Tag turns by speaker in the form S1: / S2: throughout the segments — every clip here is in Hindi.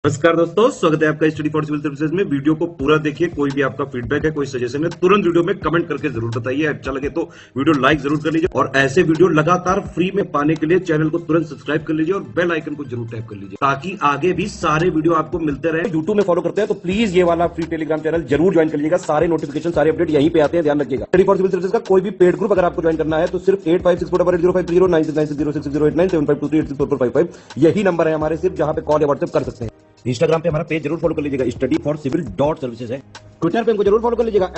S1: नमस्कार दोस्तों, स्वागत है आपका स्टडी फॉर सिविल सर्विसेज में। वीडियो को पूरा देखिए। कोई भी आपका फीडबैक है, कोई सजेशन है, तुरंत वीडियो में कमेंट करके जरूर बताइए। अच्छा लगे तो वीडियो लाइक जरूर कर लीजिए और ऐसे वीडियो लगातार फ्री में पाने के लिए चैनल को तुरंत सब्सक्राइब कर लीजिए और बेल आइकन को जरूर टैप कर लीजिए ताकि आगे भी सारे वीडियो आपको मिलते रहे। यूट्यूब में फॉलो करते हैं तो प्लीज ये वाला फ्री टेलीग्राम चैनल जरूर ज्वाइन कर लीजिएगा। सारे नोटिफिकेशन, सारे अपडेट यहीं पे आते हैं, ध्यान रखिएगा। स्टडी फॉर सिविल सर्विसेज का कोई भी पेड ग्रुप अगर आपको ज्वाइन करना है तो सिर्फ 856480530969606089786445 यही नंबर है हमारे, सिर्फ जहां पे कॉल या व्हाट्सएप कर सकते हैं। इंस्टाग्राम पे हमारा पेज जरूर फॉलो कर लीजिएगा, स्टडी फॉर सिविल .सर्विसेज है। ट्विटर पे हमको जरूर फॉलो कर लीजिएगा,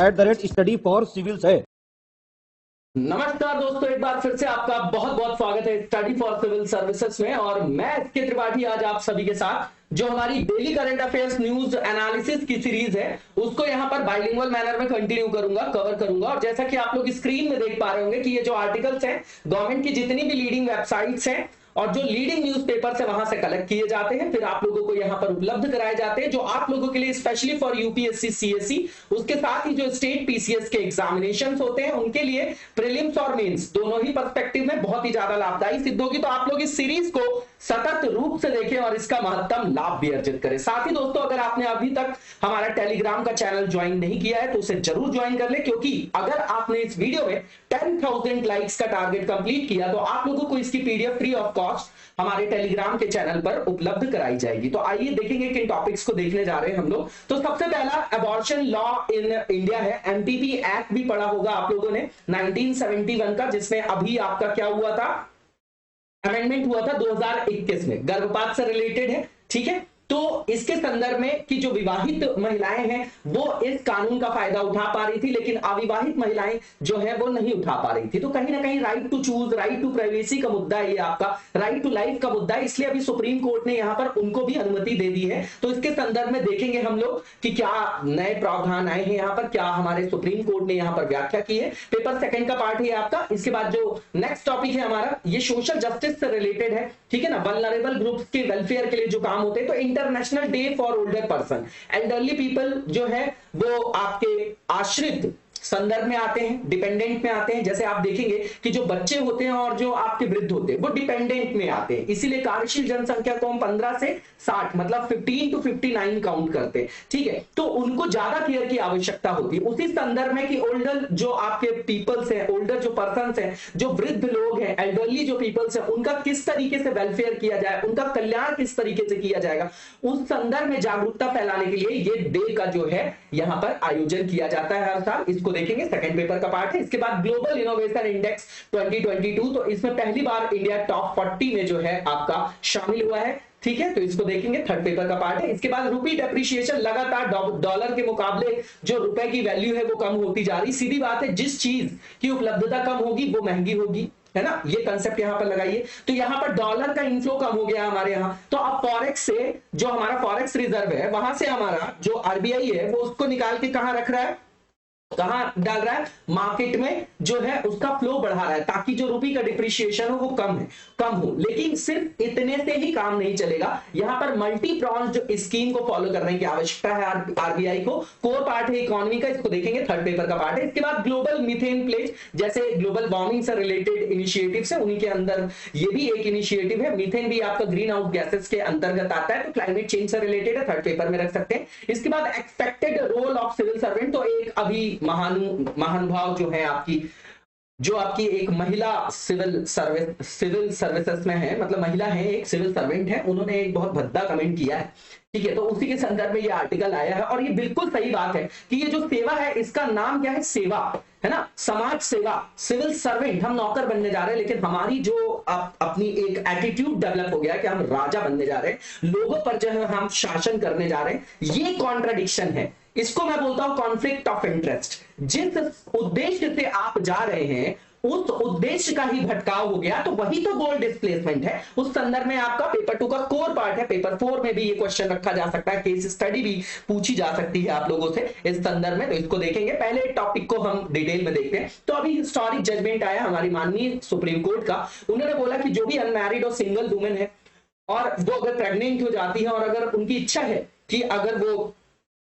S1: @स्टडी फॉर सिविल्स है।
S2: नमस्कार दोस्तों, एक बार फिर से आपका बहुत बहुत स्वागत है स्टडी फॉर सिविल सर्विसेज में। और मैं एसके त्रिपाठी आज आप सभी के साथ जो हमारी daily current affairs news analysis की सीरीज है उसको यहां पर बाइलिंगुअल मैनर में कंटिन्यू करूंगा, कवर करूंगा। और जैसा कि आप लोग स्क्रीन में देख पा रहे होंगे कि ये जो आर्टिकल्स हैं गवर्नमेंट की जितनी भी लीडिंग वेबसाइट्स हैं और जो लीडिंग न्यूज़पेपर से वहां से कलेक्ट किए जाते हैं, फिर आप लोगों को यहां पर उपलब्ध कराए जाते हैं, जो आप लोगों के लिए स्पेशली फॉर यूपीएससी सीएससी, उसके साथ ही जो स्टेट पीसीएस के एग्जामिनेशंस होते हैं उनके लिए प्रीलिम्स और मेंस दोनों ही पर्सपेक्टिव में बहुत ही ज्यादा लाभदायी सिद्ध होगी। तो आप लोग इस सीरीज को सतत रूप से देखें और इसका महत्तम लाभ भी अर्जित करें। साथ ही दोस्तों, अगर आपने अभी तक हमारा टेलीग्राम का चैनल ज्वाइन नहीं किया है तो उसे जरूर ज्वाइन कर ले, क्योंकि अगर आपने इस वीडियो में 10,000 लाइक्स का टारगेट कंप्लीट किया तो आप लोगों को इसकी पीडीएफ फ्री ऑफ कॉस्ट हमारे टेलीग्राम के चैनल पर उपलब्ध कराई जाएगी। तो आइए देखेंगे किन टॉपिक्स को देखने जा रहे हैं हम लोग। तो सबसे पहला अबॉर्शन लॉ इन इंडिया है। एमपीपी एक्ट भी पढ़ा होगा आप लोगों ने 1971 का, जिसमें अभी आपका क्या हुआ था, अमेंडमेंट हुआ था 2021 में, गर्भपात से रिलेटेड है। ठीक है, तो इसके संदर्भ में कि जो विवाहित महिलाएं हैं वो इस कानून का फायदा उठा पा रही थी, लेकिन अविवाहित महिलाएं जो है वो नहीं उठा पा रही थी। तो कहीं ना कहीं right to choose, right to privacy का मुद्दा है, ये आपका राइट टू लाइफ का मुद्दा है। इसलिए अभी सुप्रीम कोर्ट ने यहां पर उनको भी अनुमति दे दी है। तो इसके संदर्भ में देखेंगे हम लोग कि क्या नए प्रावधान आए हैं यहाँ पर, क्या हमारे सुप्रीम कोर्ट ने यहाँ पर व्याख्या की है। पेपर सेकंड का पार्ट है आपका। इसके बाद जो नेक्स्ट टॉपिक है हमारा, ये सोशल जस्टिस से रिलेटेड है। ठीक है ना, वल्नरेबल ग्रुप्स के वेलफेयर के लिए जो काम होते हैं, तो international day for older person, elderly people जो है वो आपके आश्रित संदर्भ में आते हैं, डिपेंडेंट में आते हैं। जैसे आप देखेंगे कि जो बच्चे होते हैं और जो आपके वृद्ध होते हैं वो डिपेंडेंट में आते हैं। इसीलिए कार्यशील जनसंख्या को हम 15 से 60 मतलब 15 to 59 काउंट करते हैं। ठीक है, तो उनको ज्यादा केयर की आवश्यकता होती है। उसी संदर्भ में कि ओल्डर जो आपके पीपल्स हैं, ओल्डर जो पर्सन्स हैं, जो वृद्ध लोग हैं, एल्डरली जो पीपल्स हैं, उनका किस तरीके से वेलफेयर किया जाए, उनका कल्याण किस तरीके से किया जाएगा, उस संदर्भ में जागरूकता फैलाने के लिए ये डे का जो है यहां पर आयोजन किया जाता है हर साल। इसको देखेंगे, सेकंड पेपर का पार्ट है। इसके बाद ग्लोबल इनोवेशन इंडेक्स 2022, तो इसमें पहली बार इंडिया टॉप 40 में जो है आपका शामिल हुआ है। ठीक है, तो इसको देखेंगे, थर्ड पेपर का पार्ट है। इसके बाद रुपी डेप्रिसिएशन, लगातार डॉलर के मुकाबले जो रुपए की वैल्यू है वो कम होती जा रही। सीधी बात है, जिस चीज की उपलब्धता कम होगी वो महंगी होगी, है ना, ये कंसेप्ट यहां पर लगाइए। तो यहां पर डॉलर का इनफ्लो कम हो गया हमारे यहां, तो अब फॉरेक्स से जो हमारा फॉरेक्स रिजर्व है वहां से हमारा जो आरबीआई है वो उसको निकाल के कहां रख रहा है, कहां डाल रहा है, मार्केट में जो है उसका फ्लो बढ़ा रहा है, ताकि जो रुपये का डिप्रिसिएशन हो वो कम हो। लेकिन सिर्फ इतने से ही काम नहीं चलेगा, यहां पर मल्टी प्रोन्ड स्कीम को फॉलो करने की आवश्यकता है आरबीआई को। कोर पार्ट है इकोनॉमी का, इसको देखेंगे, थर्ड पेपर का पार्ट है। इसके बाद ग्लोबल मीथेन प्लेज, जैसे ग्लोबल वार्मिंग से रिलेटेड इनिशिएटिव्स है, उन्हीं के अंदर ये भी एक इनिशिएटिव है। मीथेन भी आपका ग्रीन हाउस गैसेस के अंतर्गत आता है, तो क्लाइमेट चेंज से रिलेटेड है, थर्ड पेपर में रख सकते हैं। इसके बाद expected role of civil servant, तो एक अभी महानुभाव जो है आपकी एक महिला सिविल सर्विसेज में है, मतलब महिला है, एक सिविल सर्वेंट है, उन्होंने एक बहुत भद्दा कमेंट किया है। ठीक है, तो उसी के संदर्भ में ये आर्टिकल आया है और ये बिल्कुल सही बात है कि ये जो सेवा है इसका नाम क्या है, सेवा है ना, समाज सेवा। सिविल सर्वेंट, हम नौकर बनने जा रहे हैं, लेकिन हमारी जो अपनी एक एटीट्यूड डेवलप हो गया है कि हम राजा बनने जा रहे हैं, लोगों पर जो है हम शासन करने जा रहे हैं, ये कॉन्ट्राडिक्शन है। इसको मैं बोलता हूं कॉन्फ्लिक्ट ऑफ इंटरेस्ट। जिस उद्देश्य से आप जा रहे हैं उस उद्देश्य का ही भटकाव हो गया, तो वही तो गोल डिस्प्लेसमेंट है। उस संदर्भ में आपका पेपर 2 का कोर पार्ट है। पेपर 4 में भी ये क्वेश्चन रखा जा सकता है, केस स्टडी भी पूछी जा सकती है आप लोगों से इस संदर्भ में, तो इसको देखेंगे। पहले टॉपिक को हम डिटेल में देखते हैं। तो अभी हिस्टोरिक जजमेंट आया हमारी माननीय सुप्रीम कोर्ट का, उन्होंने बोला कि जो भी अनमैरिड और सिंगल वुमेन है और वो अगर प्रेग्नेंट हो जाती है और अगर उनकी इच्छा है कि अगर वो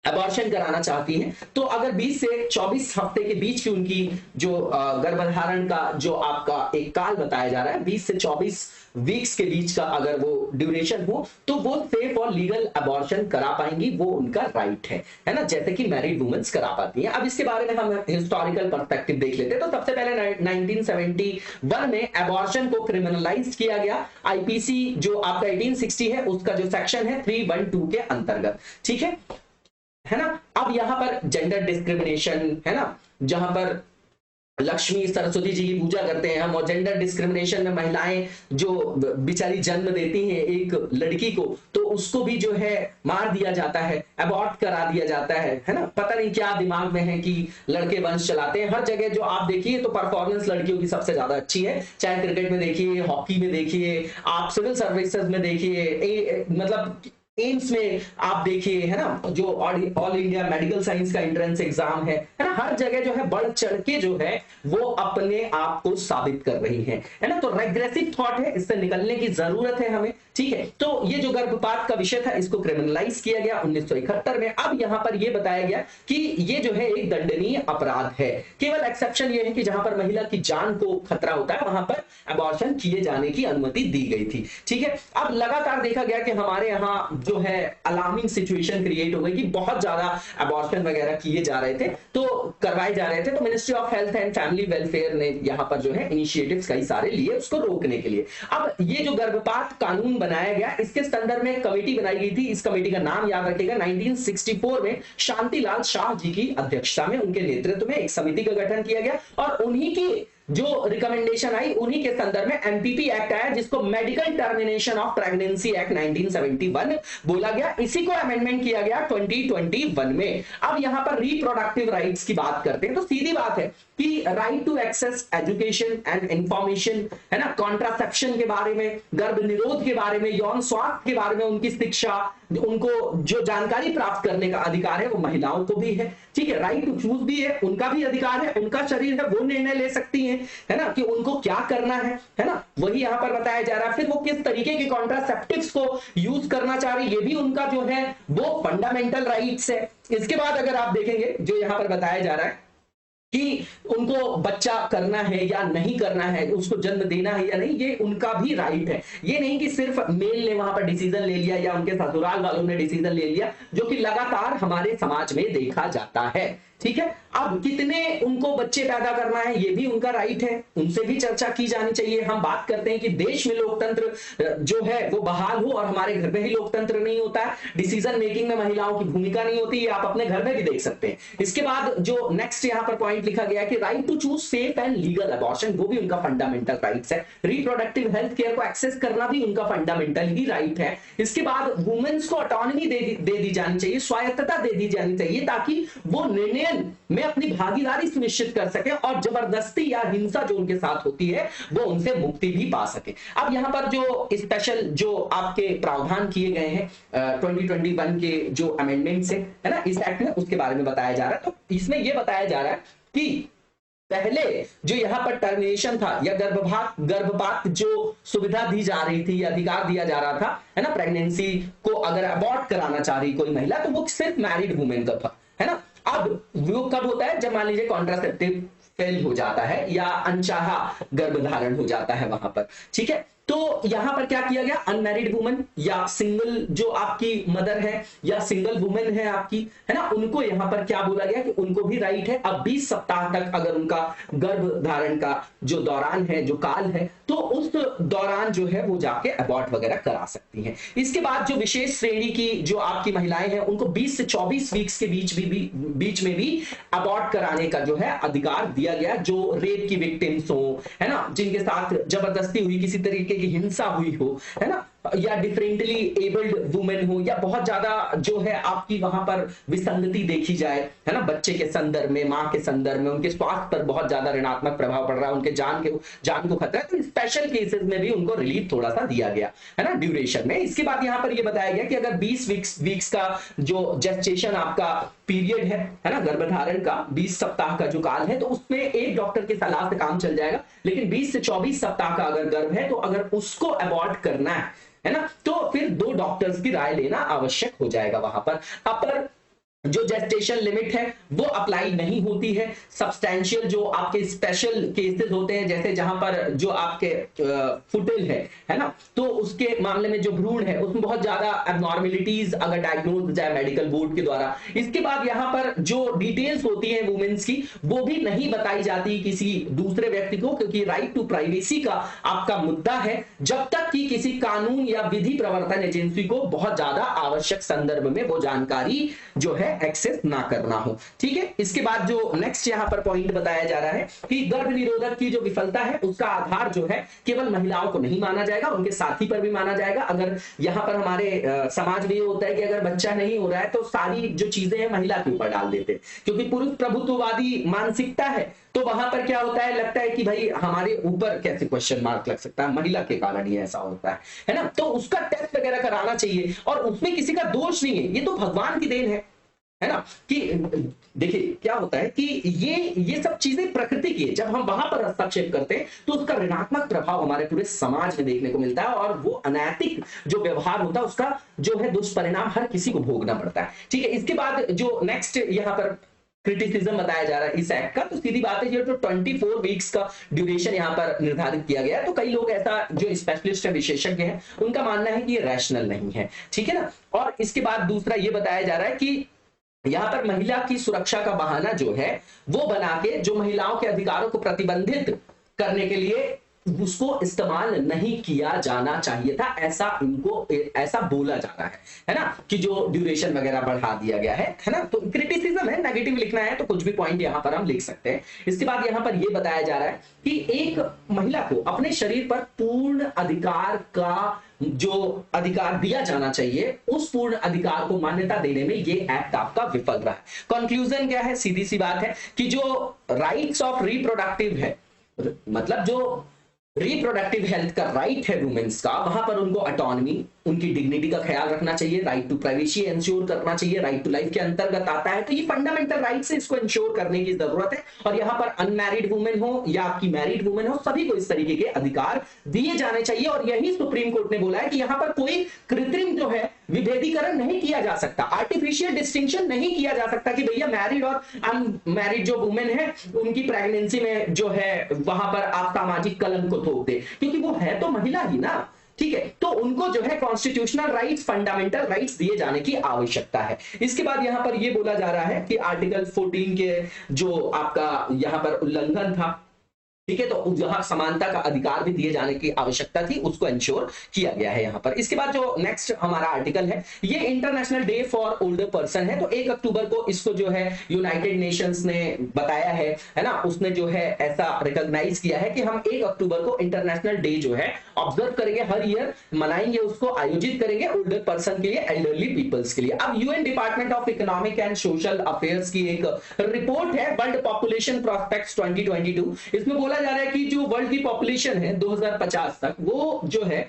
S2: अबॉर्शन कराना चाहती हैं, तो अगर 20 से 24 हफ्ते के बीच की उनकी जो गर्भधारण का जो आपका एक काल बताया जा रहा है, 20 से 24 वीक्स के बीच का अगर वो ड्यूरेशन हो तो वो सेफ और लीगल अबॉर्शन करा पाएंगी, वो उनका राइट है ना, जैसे कि मैरिड वुमेन्स करा पाती हैं। अब इसके बारे में हम हिस्टोरिकल पर्सपेक्टिव देख लेते हैं। तो सबसे पहले 1971 में अबॉर्शन को क्रिमिनलाइज किया गया, आईपीसी जो आपका 1860 है उसका जो सेक्शन है 312 के अंतर्गत, ठीक है ना। अब यहां पर जेंडर डिस्क्रिमिनेशन है ना, जहां पर लक्ष्मी सरस्वती जी की पूजा करते हैं हम, और जेंडर डिस्क्रिमिनेशन में महिलाएं जो बेचारी जन्म देती हैं एक लड़की को, तो उसको भी जो है मार दिया जाता है, अबॉर्ट करा दिया जाता है ना। पता नहीं क्या दिमाग में है कि लड़के वंश चलाते हैं। हर जगह जो आप देखिए तो परफॉर्मेंस लड़कियों की सबसे ज्यादा अच्छी है, चाहे क्रिकेट में देखिए, हॉकी में देखिए, आप सिविल सर्विसेज में देखिए, मतलब एम्स में आप देखिए, है ना, जो ऑल इंडिया मेडिकल साइंस का एंट्रेंस एग्जाम है ना, हर जगह जो है बढ़ चढ़ के जो है वो अपने आप को साबित कर रही है ना। तो रेग्रेसिव थॉट है, इससे निकलने की जरूरत है हमें, ठीक है। तो ये जो गर्भपात का विषय था इसको क्रिमिनलाइज किया गया 1971 में। अब यहां पर ये बताया गया कि ये जो है एक दंडनीय अपराध है। केवल एक्सेप्शन ये है कि जहां पर महिला की जान को खतरा होता है वहां पर अबॉर्शन किए जाने की अनुमति दी गई थी, ठीक है। अब लगातार देखा गया कि हमारे यहाँ जो है अलार्मिंग सिचुएशन क्रिएट हो गई कि बहुत ज्यादा अबॉर्शन वगैरह किए जा रहे थे, तो करवाए जा रहे थे। तो ministry of health and family welfare ने यहाँ पर जो है इनिशिएटिव्स कई सारे लिए उसको रोकने के लिए। अब ये जो गर्भपात कानून बनाया गया इसके संदर्भ में एक कमेटी बनाई गई थी, इस कमेटी का नाम याद रखिएगा, 1964 में शांतिलाल शाह जी की अध्यक्षता में, उनके नेतृत्व में एक समिति का गठन किया गया, और उन्हीं की जो रिकमेंडेशन आई उन्हीं के संदर्भ में एमपीपी एक्ट आया, जिसको medical termination of pregnancy act 1971 बोला गया। इसी को अमेंडमेंट किया गया 2021 में। अब यहां पर रिप्रोडक्टिव राइट्स की बात करते हैं तो सीधी बात है कि right to access education and information, है ना, कॉन्ट्रासेप्शन के बारे में, गर्भ निरोध के बारे में, यौन स्वास्थ्य के बारे में उनकी शिक्षा, उनको जो जानकारी प्राप्त करने का अधिकार है वो महिलाओं को भी है, ठीक है। राइट टू चूज भी है, उनका भी अधिकार है, उनका शरीर है, वो निर्णय ले सकती है ना, कि उनको क्या करना है ना, वही यहां पर बताया जा रहा है। फिर वो किस तरीके के कॉन्ट्रासेप्टिव्स को यूज करना चाह रही है, ये भी उनका जो है वो फंडामेंटल राइट्स है। इसके बाद अगर आप देखेंगे जो यहां पर बताया जा रहा है कि उनको बच्चा करना है या नहीं करना है, उसको जन्म देना है या नहीं, ये उनका भी राइट है। ये नहीं कि सिर्फ मेल ने वहां पर डिसीजन ले लिया या उनके ससुराल वालों ने डिसीजन ले लिया, जो कि लगातार हमारे समाज में देखा जाता है, ठीक है। अब कितने उनको बच्चे पैदा करना है ये भी उनका राइट है, उनसे भी चर्चा की जानी चाहिए। हम बात करते हैं कि देश में लोकतंत्र जो है वो बहाल हो, और हमारे घर में ही लोकतंत्र नहीं होता है, डिसीजन मेकिंग में महिलाओं की भूमिका नहीं होती, ये आप अपने घर में भी देख सकते हैं। इसके बाद जो नेक्स्ट यहां पर पॉइंट लिखा गया है कि right to choose safe and legal abortion, वो भी उनका फंडामेंटल राइट्स है। रिप्रोडक्टिव हेल्थ केयर को एक्सेस करना भी उनका फंडामेंटल ही राइट है। इसके बाद वुमेन्स को ऑटोनॉमी दे दी जानी चाहिए, स्वायत्तता दे दी जानी चाहिए, ताकि वो निर्णय में अपनी भागीदारी सुनिश्चित कर सके और जबरदस्ती या हिंसा जो उनके साथ होती है वो उनसे मुक्ति भी पा सके। अब यहां पर जो स्पेशल जो आपके प्रावधान किए गए हैं 2021 के जो अमेंडमेंट्स है ना इस एक्ट में, उसके बारे में बताया जा रहा है। तो इसमें यह बताया जा रहा है कि पहले जो यहां पर टर्मिनेशन था या गर्भपात जो सुविधा दी जा रही थी या अधिकार दिया जा रहा था, है ना, प्रेगनेंसी को अगर अबॉर्ट कराना चाह रही कोई महिला तो वो सिर्फ मैरिड वुमेन का था, है ना। अब वो कब होता है, जब मान लीजिए कॉन्ट्रासेप्टिव फेल हो जाता है या अनचाहा गर्भधारण हो जाता है वहां पर, ठीक है। तो यहां पर क्या किया गया, अनमैरिड वुमेन या सिंगल जो आपकी मदर है या सिंगल वुमेन है आपकी, है ना, उनको यहां पर क्या बोला गया कि उनको भी राइट है। अब 20 सप्ताह तक अगर उनका गर्भ धारण का जो दौरान है, जो काल है, तो उस दौरान जो है वो जाके अबॉर्ट वगैरह करा सकती हैं। इसके बाद जो विशेष श्रेणी की जो आपकी महिलाएं हैं उनको 20 से 24 वीक्स के बीच में भी अबॉर्ट कराने का जो है अधिकार दिया गया, जो रेप की विक्टिम्स हो, है ना, जिनके साथ जबरदस्ती हुई, किसी तरीके की हिंसा हुई हो, है ना, या डिफरेंटली एबल्ड वुमेन हो, या बहुत ज्यादा जो है आपकी वहां पर विसंगति देखी जाए, है ना, बच्चे के संदर्भ में, मां के संदर्भ में, उनके स्वास्थ्य पर बहुत ज्यादा ऋणात्मक प्रभाव पड़ रहा है, उनके जान को खतरा है, तो स्पेशल केसेस में भी उनको रिलीफ थोड़ा सा दिया गया, है ना, ड्यूरेशन में। इसके बाद यहां पर यह बताया गया कि अगर 20 वीक्स का जो जेस्टेशन आपका पीरियड है ना, गर्भधारण का 20 सप्ताह का जो काल है, तो उसमें एक डॉक्टर की सलाह से काम चल जाएगा। लेकिन 20 से 24 सप्ताह का अगर गर्भ है तो अगर उसको अबॉर्ट करना है ना, तो फिर 2 डॉक्टर्स की राय लेना आवश्यक हो जाएगा वहां पर। अपर जो जेस्टेशन लिमिट है वो अप्लाई नहीं होती है। सब्सटैंशियल जो आपके स्पेशल केसेस होते हैं, जैसे जहां पर जो आपके फुटिल है ना, तो उसके मामले में जो भ्रूण है उसमें बहुत ज्यादा एबनॉर्मेलिटीज अगर डायग्नोज हो जाए मेडिकल बोर्ड के द्वारा। इसके बाद यहाँ पर जो डिटेल्स होती है वुमेन्स की वो भी नहीं बताई जाती किसी दूसरे व्यक्ति को, क्योंकि राइट टू प्राइवेसी का आपका मुद्दा है, जब तक कि किसी कानून या विधि प्रवर्तन एजेंसी को बहुत ज्यादा आवश्यक संदर्भ में वो जानकारी जो है एक्सेस ना करना हो। ठीक है, इसके बाद जो नेक्स्ट यहां पर पॉइंट बताया जा रहा है कि गर्भ निरोधक की जो विफलता है उसका आधार जो है केवल महिलाओं को नहीं माना जाएगा, उनके साथी पर भी माना जाएगा। अगर यहां पर हमारे समाज में ये होता है कि अगर बच्चा नहीं हो रहा है तो सारी जो चीजें हैं महिला के ऊपर डाल देते हैं, क्योंकि पुरुष प्रभुत्ववादी मानसिकता है। तो वहां पर क्या होता है, लगता है कि भाई हमारे ऊपर कैसे क्वेश्चन मार्क लग सकता है, महिला के कारण ही ऐसा होता है ना। तो उसका टेस्ट वगैरह कराना चाहिए, और उसमें किसी का दोष नहीं है, ये तो भगवान की देन है ना। कि देखिए क्या होता है कि ये सब चीजें प्रकृति की है, जब हम वहां पर हस्तक्षेप करते हैं तो उसका ऋणात्मक प्रभाव हमारे पूरे समाज में देखने को मिलता है, और वो अनैतिक जो व्यवहार होता है उसका जो है दुष्परिणाम हर किसी को भोगना पड़ता है। ठीक है, इसके बाद जो नेक्स्ट यहाँ पर क्रिटिसिज्म बताया जा रहा है इस एक्ट का, तो सीधी बात है ये जो 24 वीक्स का ड्यूरेशन यहाँ पर निर्धारित किया गया है, तो कई लोग ऐसा जो स्पेशलिस्ट है, विशेषज्ञ हैं, उनका मानना है कि ये रैशनल नहीं है। ठीक है ना। और इसके बाद दूसरा ये बताया जा रहा है कि यहां पर महिला की सुरक्षा का बहाना जो है वो बना के जो महिलाओं के अधिकारों को प्रतिबंधित करने के लिए उसको इस्तेमाल नहीं किया जाना चाहिए था, ऐसा इनको ऐसा बोला जा रहा है ना, कि जो ड्यूरेशन वगैरह बढ़ा दिया गया है ना। तो क्रिटिसिज्म है, नेगेटिव लिखना है तो कुछ भी पॉइंट यहां पर हम लिख सकते हैं। इसके बाद यहां पर यह बताया जा रहा है कि एक महिला को अपने शरीर पर पूर्ण अधिकार का जो अधिकार दिया जाना चाहिए, उस पूर्ण अधिकार को मान्यता देने में ये एक्ट आपका विफल रहा है। कंक्लूजन क्या है, सीधी सी बात है कि जो राइट्स ऑफ रिप्रोडक्टिव है, मतलब जो रिप्रोडक्टिव हेल्थ का राइट है वुमेन्स का, वहां पर उनको ऑटोनॉमी, उनकी डिग्निटी का ख्याल रखना चाहिए, राइट टू प्राइवेसी इंश्योर करना चाहिए, राइट टू लाइफ के अंतर्गत आता है। तो ये फंडामेंटल राइट से इसको इंश्योर करने की जरूरत है, और यहाँ पर अनमैरिड वुमेन हो या आपकी मैरिड वुमेन हो, सभी को इस तरीके के अधिकार दिए जाने चाहिए। और यही सुप्रीम कोर्ट ने बोला है कि यहाँ पर कोई कृत्रिम जो है विभेदीकरण नहीं किया जा सकता, आर्टिफिशियल डिस्टिंक्शन नहीं किया जा सकता कि भैया मैरिड और अनमैरिड जो वुमेन है उनकी प्रेगनेंसी में जो है वहां पर आप सामाजिक कलंक को थोप दे, क्योंकि वो है तो महिला ही ना। ठीक है, तो उनको जो है कॉन्स्टिट्यूशनल राइट्स, फंडामेंटल राइट्स दिए जाने की आवश्यकता है। इसके बाद यहां पर यह बोला जा रहा है कि आर्टिकल 14 के जो आपका यहां पर उल्लंघन था, ठीक है, तो जहां समानता का अधिकार भी दिए जाने की आवश्यकता थी उसको इंश्योर किया गया है यहां पर। इसके बाद जो नेक्स्ट हमारा आर्टिकल है ये international day for older person है, तो 1 अक्टूबर को इसको जो है यूनाइटेड नेशंस ने बताया है ना, उसने जो है ऐसा रिकॉग्नाइज किया है कि हम 1 अक्टूबर को इंटरनेशनल डे जो है ऑब्जर्व करेंगे, हर ईयर मनाएंगे, उसको आयोजित करेंगे ओल्डर पर्सन के लिए, एल्डरली पीपल्स के लिए। अब UN department of economic and social affairs की एक रिपोर्ट है वर्ल्ड पॉपुलेशन प्रोस्पेक्ट्स 2022, इसमें बोला जा रहा है कि जो वर्ल्ड की पॉपुलेशन है 2050 तक वो जो है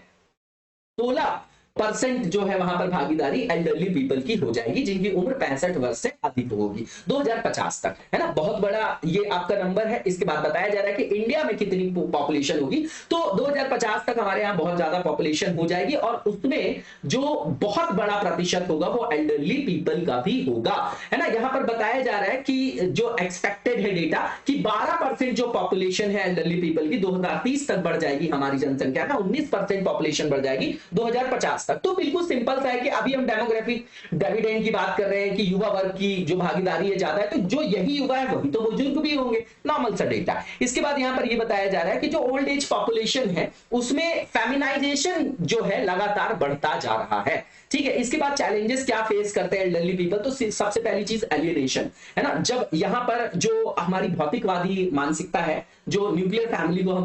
S2: 16% जो है वहां पर भागीदारी एल्डरली पीपल की हो जाएगी, जिनकी उम्र 65 वर्ष से अधिक होगी 2050 तक, है ना। बहुत बड़ा ये आपका नंबर है। इसके बाद बताया जा रहा है कि इंडिया में कितनी पॉपुलेशन होगी, तो 2050 तक हमारे यहाँ बहुत ज्यादा पॉपुलेशन हो जाएगी, और उसमें जो बहुत बड़ा प्रतिशत होगा वो एल्डरली पीपल का भी होगा, है ना। यहाँ पर बताया जा रहा है कि जो एक्सपेक्टेड है डेटा कि 12% जो पॉपुलेशन है एल्डरली पीपल की 2030 तक बढ़ जाएगी, हमारी जनसंख्या का 19% पॉपुलेशन बढ़ जाएगी 2050 तक। तो बिल्कुल सिंपल सा है कि अभी हम डेमोग्राफिक डिविडेंड की बात कर रहे हैं कि युवा वर्ग की जो भागीदारी है ज्यादा है, तो जो यही युवा है वही तो बुजुर्ग भी होंगे, नॉर्मल सा डेटा। इसके बाद यहां पर ये बताया जा रहा है कि जो ओल्ड एज पॉपुलेशन है उसमें फेमिनाइजेशन जो है लगातार बढ़ता जा रहा है। ठीक है, इसके बाद चैलेंजेस क्या फेस करते हैं एल्डरली पीपल, तो सबसे पहली चीज एलियनेशन, है ना। जब यहां पर जो हमारी भौतिकवादी मानसिकता है, जो न्यूक्लियर फैमिली को हम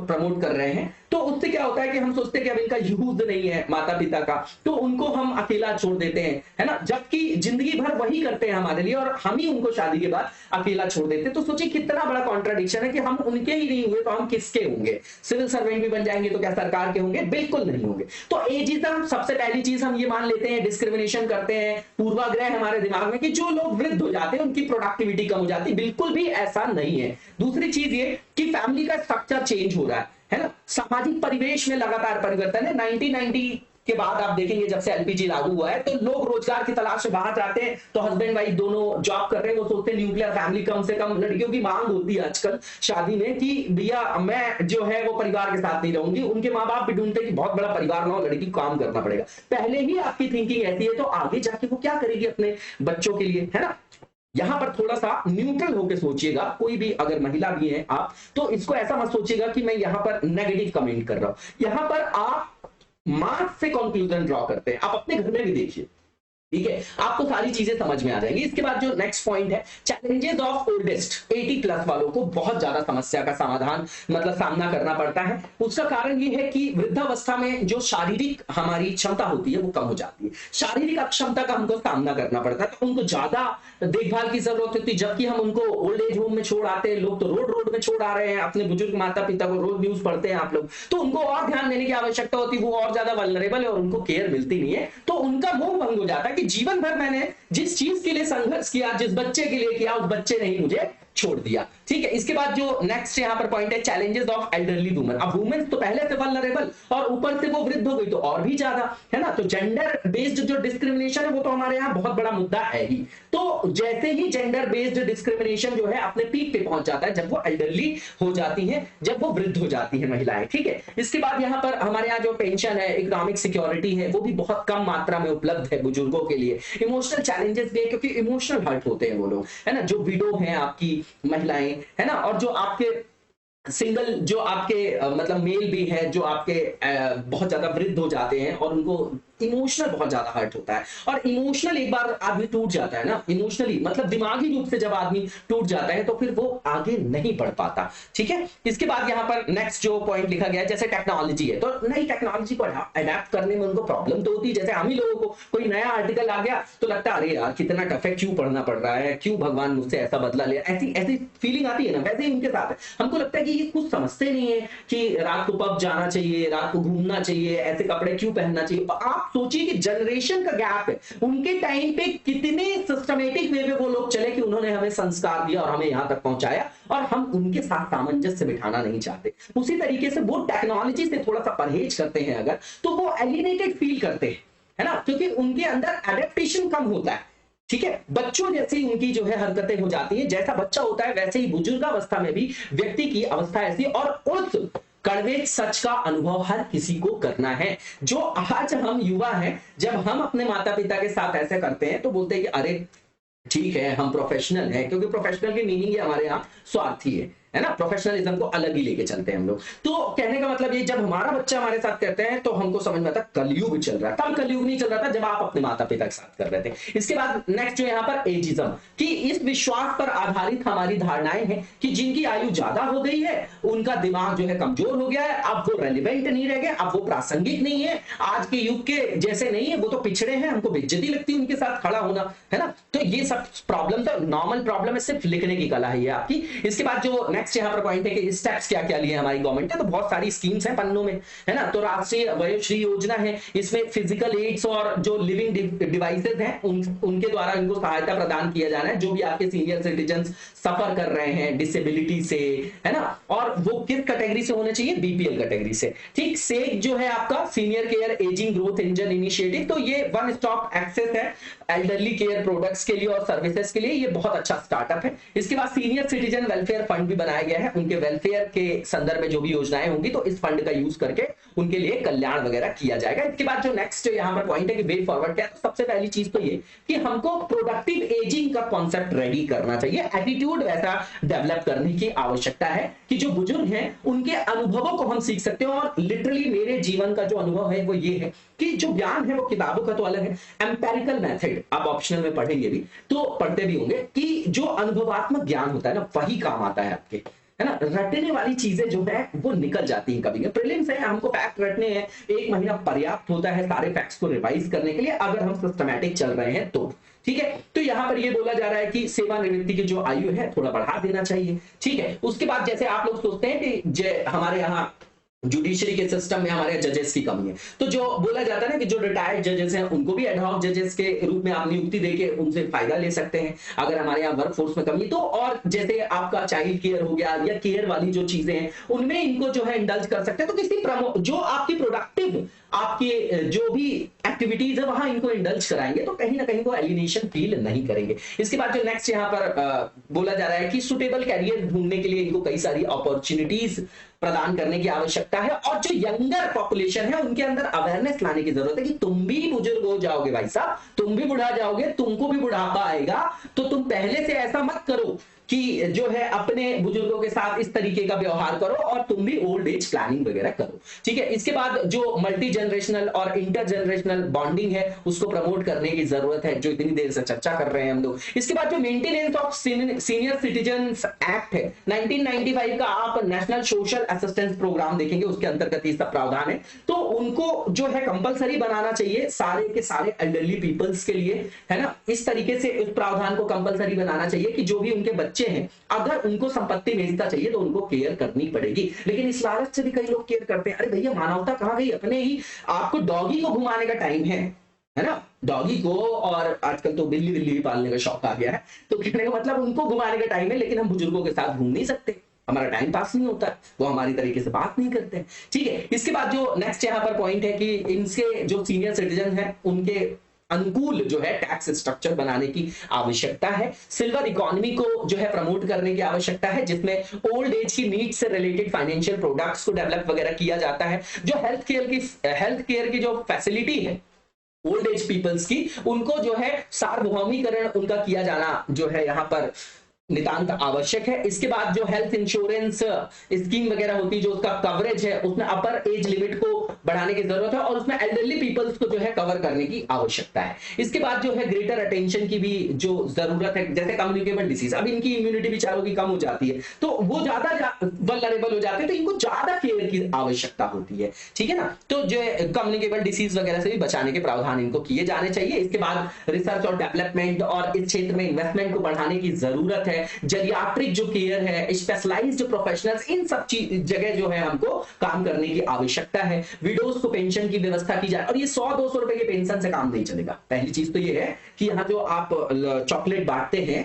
S2: प्रमोट कर रहे हैं, तो उससे क्या होता है कि हम सोचते हैं कि अब इनका यूज नहीं है माता पिता का, तो उनको हम अकेला छोड़ देते हैं, है ना, जबकि जिंदगी भर वही करते हैं हमारे लिए और हम ही उनको शादी के बाद अकेला छोड़ देते हैं। तो सोचिए कितना बड़ा कॉन्ट्राडिक्शन है कि हम उनके ही नहीं हुए तो हम किसके होंगे, सिविल सर्वेंट भी बन जाएंगे तो क्या सरकार के होंगे, बिल्कुल नहीं होंगे। तो एजिज्म सबसे पहली चीज हम ये मान लेते हैं, डिस्क्रिमिनेशन करते हैं, पूर्वाग्रह हमारे दिमाग में कि जो लोग वृद्ध हो जाते हैं उनकी प्रोडक्टिविटी कम हो जाती है, बिल्कुल भी ऐसा नहीं है। दूसरी चीज ये कि फैमिली का स्ट्रक्चर चेंज हो रहा है ना, सामाजिक परिवेश में लगातार परिवर्तन है। 1990 के बाद आप देखेंगे जब से एलपीजी लागू हुआ है तो लोग रोजगार की तलाश में बाहर जाते हैं, तो हस्बैंड वाइफ दोनों जॉब कर रहे हैं, वो सोचते हैं न्यूक्लियर फैमिली, कम से कम लड़कियों की मांग होती है आजकल शादी में कि भैया मैं जो है वो परिवार के साथ नहीं रहूंगी। उनके माँ बाप भी ढूंढते हैं कि बहुत बड़ा परिवार ना हो, लड़की को काम करना पड़ेगा। पहले ही आपकी थिंकिंग ऐसी है तो आगे जाके वो क्या करेगी अपने बच्चों के लिए, है ना। यहां पर थोड़ा सा न्यूट्रल होकर सोचिएगा, कोई भी अगर महिला भी है आप, तो इसको ऐसा मत सोचिएगा कि मैं यहां पर नेगेटिव कमेंट कर रहा हूं। यहां पर आप मार्क्स से कंक्लूजन ड्रॉ करते हैं, आप अपने घर में भी देखिए, ठीक है, आपको सारी चीजें समझ में आ जाएंगी। इसके बाद जो नेक्स्ट पॉइंट है, चैलेंजेस ऑफ ओल्डेस्ट 80+ वालों को बहुत ज्यादा समस्या का समाधान मतलब सामना करना पड़ता है। उसका कारण ये है कि वृद्धावस्था में जो शारीरिक हमारी क्षमता होती है वो कम हो जाती है, शारीरिक अक्षमता का हमको सामना करना पड़ता है, तो उनको ज्यादा देखभाल की जरूरत होती है। जबकि हम उनको ओल्ड एज होम में छोड़ आते हैं, लोग तो रोड में छोड़ आ रहे हैं अपने बुजुर्ग माता पिता को, रोज न्यूज पढ़ते हैं आप लोग, तो उनको और ध्यान देने की आवश्यकता होती है, वो और ज्यादा वल्नरेबल है और उनको केयर मिलती नहीं है, तो उनका मोह भंग हो जाता है कि जीवन भर मैंने जिस चीज के लिए संघर्ष किया, जिस बच्चे के लिए किया, उस बच्चे ने ही मुझे छोड़ दिया। ठीक है, इसके बाद जो नेक्स्ट यहां पर पॉइंट है, चैलेंजेस ऑफ एल्डरली वुमेन। अब वुमेन तो पहले से वल्नरेबल और ऊपर से वो वृद्ध हो गई तो और भी ज्यादा, है ना। तो जेंडर बेस्ड जो डिस्क्रिमिनेशन है वो तो हमारे यहाँ बहुत बड़ा मुद्दा है ही। तो जैसे ही जेंडर बेस्ड डिस्क्रिमिनेशन जो है अपने पीक पे पहुंच जाता है जब वो एल्डरली हो जाती है, जब वो वृद्ध हो जाती है महिलाएं। ठीक है, इसके बाद यहाँ पर हमारे यहाँ जो पेंशन है, इकोनॉमिक सिक्योरिटी है, वो भी बहुत कम मात्रा में उपलब्ध है बुजुर्गों के लिए। इमोशनल चैलेंजेस भी है क्योंकि इमोशनल हर्ट होते हैं वो लोग, है ना, जो विडो है आपकी महिलाएं, है ना, और जो आपके सिंगल जो आपके मतलब मेल भी है जो आपके बहुत ज्यादा वृद्ध हो जाते हैं और उनको इमोशनल बहुत ज्यादा हर्ट होता है। और इमोशनल एक बार आदमी टूट जाता है ना, इमोशनली मतलब दिमागी रूप से जब आदमी टूट जाता है तो फिर वो आगे नहीं बढ़ पाता। ठीक है, इसके बाद यहाँ पर नेक्स्ट जो पॉइंट लिखा गया है, जैसे टेक्नोलॉजी है, तो नई टेक्नोलॉजी को अडेप्ट करने में उनको प्रॉब्लम तो होती है। जैसे हम ही लोगों को कोई नया आर्टिकल आ गया तो लगता है अरे यार कितना टफ है, क्यों पढ़ना पड़ रहा है, क्यों भगवान मुझसे ऐसा बदला ले, ऐसी ऐसी फीलिंग आती है ना। वैसे ही उनके साथ है, हमको लगता है कि ये कुछ समझते नहीं है कि रात को पब जाना चाहिए, रात को घूमना चाहिए, ऐसे कपड़े क्यों पहनना चाहिए। आप सोचिए कि जनरेशन का गैप है, उनके टाइम पे कितने सिस्टमेटिक वे में वो लोग चले कि उन्होंने हमें संस्कार दिया और हमें यहां तक पहुंचाया, और हम उनके साथ सामंजस्य बिठाना नहीं चाहते। उसी तरीके से वो टेक्नोलॉजी से थोड़ा सा परहेज करते हैं अगर, तो वो एलिनेटेड फील करते हैं, है ना, क्योंकि उनके अंदर एडेप्टेशन कम होता है। ठीक है, बच्चों जैसी उनकी जो है हरकतें हो जाती है, जैसा बच्चा होता है वैसे ही बुजुर्गावस्था में भी व्यक्ति की अवस्था ऐसी। और उस कड़वे सच का अनुभव हर किसी को करना है। जो आज हम युवा हैं, जब हम अपने माता पिता के साथ ऐसे करते हैं तो बोलते हैं कि अरे ठीक है हम प्रोफेशनल हैं, क्योंकि प्रोफेशनल की मीनिंग है हमारे यहाँ स्वार्थी है ना, प्रोफेशनलिज्म को अलग ही लेके चलते हैं हम लोग। तो कहने का मतलब ये, जब हमारा बच्चा हमारे साथ करते हैं तो हमको समझ में आता है कलयुग चल रहा है। तब कलयुग नहीं चल रहा था जब आप अपने माता पिता के साथ कर रहे थे। इसके बाद नेक्स्ट जो यहाँ पर एजिज्म, कि इस विश्वास पर आधारित हमारी धारणाएं हैं कि जिनकी आयु ज्यादा हो गई है उनका दिमाग जो है कमजोर हो गया है, अब वो रेलिवेंट नहीं रह गए, अब वो प्रासंगिक नहीं है, आज के युग के जैसे नहीं है, वो तो पिछड़े हैं, हमको बेइज्जती लगती है उनके साथ खड़ा होना, है ना। तो ये सब प्रॉब्लम तो नॉर्मल प्रॉब्लम है, सिर्फ लिखने की कला है आपकी। इसके बाद जो नेक्स्ट यहाँ पर पॉइंट है कि स्टेप्स क्या क्या लिए हमारी गवर्नमेंट ने, तो बहुत सारी स्कीम्स हैं पन्नों में, है ना। तो राष्ट्रीय वयोश्री योजना है, इसमें फिजिकल एड्स और जो लिविंग डिवाइसेस हैं उनके द्वारा इनको सहायता प्रदान किया जाना है, जो भी आपके सीनियर सिटीजन सफर कर रहे हैं डिसेबिलिटी से, है ना, और वो किस कैटेगरी से होने चाहिए, बीपीएल कैटेगरी से। ठीक, सेक जो है आपका senior care ageing growth engine initiative, तो ये वन स्टॉप एक्सेस है एल्डरली केयर प्रोडक्ट्स के लिए और सर्विसेज के लिए, ये बहुत अच्छा स्टार्टअप है। इसके बाद सीनियर सिटीजन वेलफेयर फंड भी बनाया गया है, उनके वेलफेयर के संदर्भ में जो भी योजनाएं होंगी तो इस फंड का यूज करके उनके लिए कल्याण वगैरह किया जाएगा। इसके बाद जो नेक्स्ट यहाँ पर पॉइंट है कि वे फॉरवर्ड क्या है, तो सबसे पहली चीज तो ये कि हमको प्रोडक्टिव एजिंग का कॉन्सेप्ट रेडी करना चाहिए, एटीट्यूड वैसा डेवलप करने की आवश्यकता है कि जो बुजुर्ग हैं उनके अनुभवों को हम सीख सकते हैं। और लिटरली मेरे जीवन का जो अनुभव है वो ये है कि जो ज्ञान है वो किताबों का तो अलग है, एम्पेरिकल मेथड आप ऑप्शनल में पढ़ेंगे भी तो पढ़ते भी होंगे कि जो अनुभवात्मक ज्ञान होता है ना वही काम आता है आपके, है ना। रटने वाली चीजें जो है वो निकल जाती हैं कभी। प्रीलिम्स है, हमको फैक्ट रटने हैं, 1 महीना पर्याप्त होता है सारे फैक्ट्स को रिवाइज करने के लिए अगर हम सिस्टमैटिक चल रहे हैं तो। ठीक है, तो यहां पर ये बोला जा रहा है कि सेवानिवृत्ति की जो आयु है थोड़ा बढ़ा देना चाहिए। ठीक है, उसके बाद जैसे आप लोग सोचते हैं कि हमारे यहाँ जुडिशरी के सिस्टम में हमारे जजेस की कमी है। तो जो बोला जाता है ना कि जो रिटायर्ड जजेस हैं उनको भी एडहॉक जजेस के रूप में आप नियुक्ति देके उनसे फायदा ले सकते हैं अगर हमारे यहाँ वर्क फोर्स में कमी तो। और जैसे आपका चाइल्ड केयर हो गया या केयर वाली जो चीजें हैं उनमें इनको जो है इंडल्ज कर सकते हैं। तो किसी जो आपकी प्रोडक्टिव आपके जो भी एक्टिविटीज है वहां इनको इंडल्ज कराएंगे तो कहीं ना कहीं वो एलिनेशन फील नहीं करेंगे। इसके बाद जो नेक्स्ट यहाँ पर बोला जा रहा है कि सुटेबल कैरियर ढूंढने के लिए इनको कई सारी अपॉर्चुनिटीज प्रदान करने की आवश्यकता है। और जो यंगर पॉपुलेशन है उनके अंदर अवेयरनेस लाने की जरूरत है कि तुम भी बुजुर्ग हो जाओगे भाई साहब, तुम भी बुढ़ा जाओगे, तुमको भी बुढ़ापा आएगा, तो तुम पहले से ऐसा मत करो कि जो है अपने बुजुर्गों के साथ इस तरीके का व्यवहार करो और तुम भी ओल्ड एज प्लानिंग वगैरह करो। ठीक है। इसके बाद जो मल्टी जनरेशनल और इंटर जनरेशनल बॉन्डिंग है उसको प्रमोट करने की जरूरत है जो इतनी देर से चर्चा कर रहे हैं हम लोग। इसके बाद जो maintenance of senior citizens act है 1995 का, आप नेशनल सोशल असिस्टेंस प्रोग्राम देखेंगे उसके अंतर्गत ये सब प्रावधान है। तो उनको जो है कंपलसरी बनाना चाहिए सारे के सारे एल्डरली पीपल्स के लिए, है ना। इस तरीके से उस प्रावधान को कंपलसरी बनाना चाहिए कि जो भी उनके बच्चे हैं अगर उनको संपत्ति भेजता चाहिए तो उनको केयर करनी पड़ेगी। लेकिन इस लालच से भी कई लोग केयर करते हैं। अरे भैया मानवता कहां गई, अपने ही आपको डॉगी को घुमाने का टाइम है ना, डॉगी को, और आजकल तो बिल्ली बिल्ली भी पालने का शौक आ गया है। तो कहने का मतलब उनको घुमाने का टाइम है लेकिन हम बुजुर्गों के साथ घूम नहीं सकते, हमारा टाइम पास नहीं होता, वो हमारी तरीके से बात नहीं करते। ठीक है। इसके बाद जो नेक्स्ट यहाँ पर पॉइंट है कि इनसे जो सीनियर सिटीजन है उनके अनुकूल जो है टैक्स स्ट्रक्चर बनाने की आवश्यकता है। सिल्वर इकोनॉमी को जो है प्रमोट करने की आवश्यकता है जिसमें ओल्ड एज की नीड्स से रिलेटेड फाइनेंशियल प्रोडक्ट्स को डेवलप वगैरह किया जाता है। जो हेल्थ केयर की जो फैसिलिटी है ओल्ड एज पीपल्स की, उनको जो है सार्वभौमिकरण उनका किया जाना जो है यहाँ पर नितांत आवश्यक है। इसके बाद जो हेल्थ इंश्योरेंस स्कीम वगैरह होती है जो उसका कवरेज है उसमें अपर एज लिमिट को बढ़ाने की जरूरत है और उसमें एल्डरली पीपल्स को जो है कवर करने की आवश्यकता है। इसके बाद जो है ग्रेटर अटेंशन की भी जो जरूरत है, जैसे कम्युनिकेबल डिसीज, अब इनकी इम्यूनिटी बेचारों की कम हो जाती है तो वो ज्यादा वल्नरेबल हो जाते हैं तो इनको ज्यादा केयर की आवश्यकता होती है। ठीक है ना। तो जो कम्युनिकेबल डिसीज वगैरह से भी बचाने के प्रावधान इनको किए जाने चाहिए। इसके बाद रिसर्च और डेवलपमेंट और इस क्षेत्र में इन्वेस्टमेंट को बढ़ाने की जरूरत है। जेरियाट्रिक जो केयर है, स्पेशलाइज्ड जो प्रोफेशनल्स, इन सब जगह जो है हमको काम करने की आवश्यकता है। विडोज को पेंशन की व्यवस्था की जाए और ये 100-200 रुपए की पेंशन से काम नहीं चलेगा। पहली चीज तो ये है कि यहाँ जो आप चॉकलेट बांटते हैं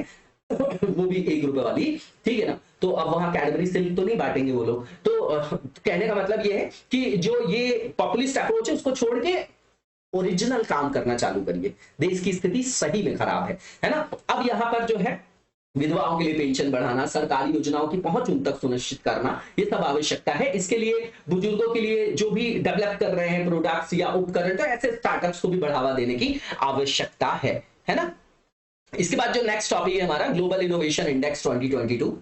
S2: वो भी 1 रुपए वाली, ठीक है ना, तो अब वहां कैडबरी सिल्क तो नहीं बांटेंगे वो लोग। तो कहने का मतलब ये है कि जो ये पॉपुलिस्ट अप्रोच है उसको छोड़ के ओरिजिनल काम करना चालू करिए। देश की स्थिति सही में खराब है ना। अब यहाँ पर जो है विधवाओं के लिए पेंशन बढ़ाना, सरकारी योजनाओं की पहुंच उन तक सुनिश्चित करना, ये सब आवश्यकता है। इसके लिए बुजुर्गों के लिए जो भी डेवलप कर रहे हैं प्रोडक्ट्स या उपकरण, तो ऐसे स्टार्टअप्स को भी बढ़ावा देने की आवश्यकता है ना। इसके बाद जो नेक्स्ट टॉपिक है हमारा ग्लोबल इनोवेशन इंडेक्स 2022।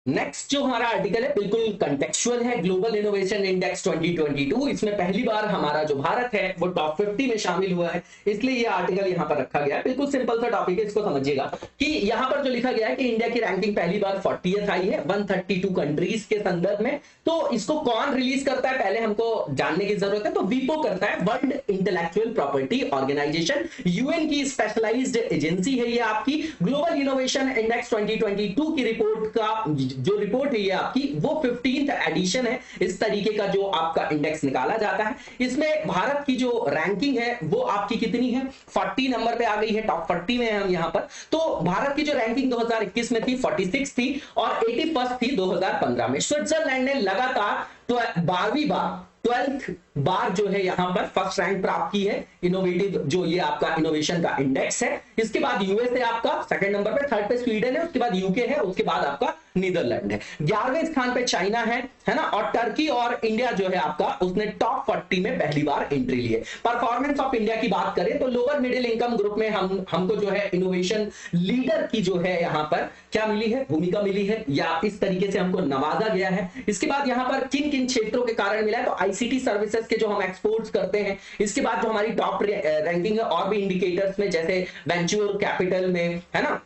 S2: नेक्स्ट जो हमारा आर्टिकल है बिल्कुल कंटेक्चुअल है, ग्लोबल इनोवेशन इंडेक्स 2022। इसमें पहली बार हमारा जो भारत है वो टॉप 50 में शामिल हुआ है, इसलिए ये आर्टिकल यहाँ पर रखा गया है। बिल्कुल सिंपल सा टॉपिक है, इसको समझिएगा कि यहाँ पर जो लिखा गया है कि इंडिया की रैंकिंग पहली बार 40th आई है 132 कंट्रीज के संदर्भ में। तो इसको कौन रिलीज करता है पहले हमको जानने की जरूरत है। तो वीपो करता है, world intellectual property organisation, UN की स्पेशलाइज्ड एजेंसी है ये आपकी। ग्लोबल इनोवेशन इंडेक्स 2022 की रिपोर्ट का जो रिपोर्ट है ये आपकी वो 15th एडिशन है। इस तरीके का जो आपका इंडेक्स निकाला जाता है। इसमें भारत की जो रैंकिंग है वो आपकी कितनी है, 40 नंबर पे आ गई है, टॉप 40 में है हम यहाँ पर। तो भारत की जो रैंकिंग 2021 में थी 46 थी और 81st थी 2015 में। स्विट्जरलैंड ने लगातार 12th बार जो है यहां पर फर्स्ट रैंक प्राप्त की है इनोवेटिव जो ये आपका इनोवेशन का इंडेक्स है। इसके बाद यूएसए आपका सेकंड नंबर पे, थर्ड पे स्वीडन है, उसके बाद यूके है, उसके बाद आपका नीदरलैंड है, 11वें स्थान पे चाइना है ना। और टर्की और इंडिया जो है आपका उसने टॉप 40 में पहली बार एंट्री ली है। परफॉर्मेंस ऑफ इंडिया की बात करें तो लोअर मिडिल इनकम ग्रुप में हमको जो है इनोवेशन लीडर की जो है यहां पर क्या मिली है, भूमिका मिली है, या इस तरीके से हमको नवाजा गया है। इसके बाद यहां पर किन किन क्षेत्रों के कारण मिला है, तो आईसीटी सर्विसेज के जो हम एक्सपोर्ट्स करते हैं। इसके बाद जो हमारी टॉप रैंकिंग है और भी इंडिकेटर्स में, जैसे वेंचर कैपिटल में है ना,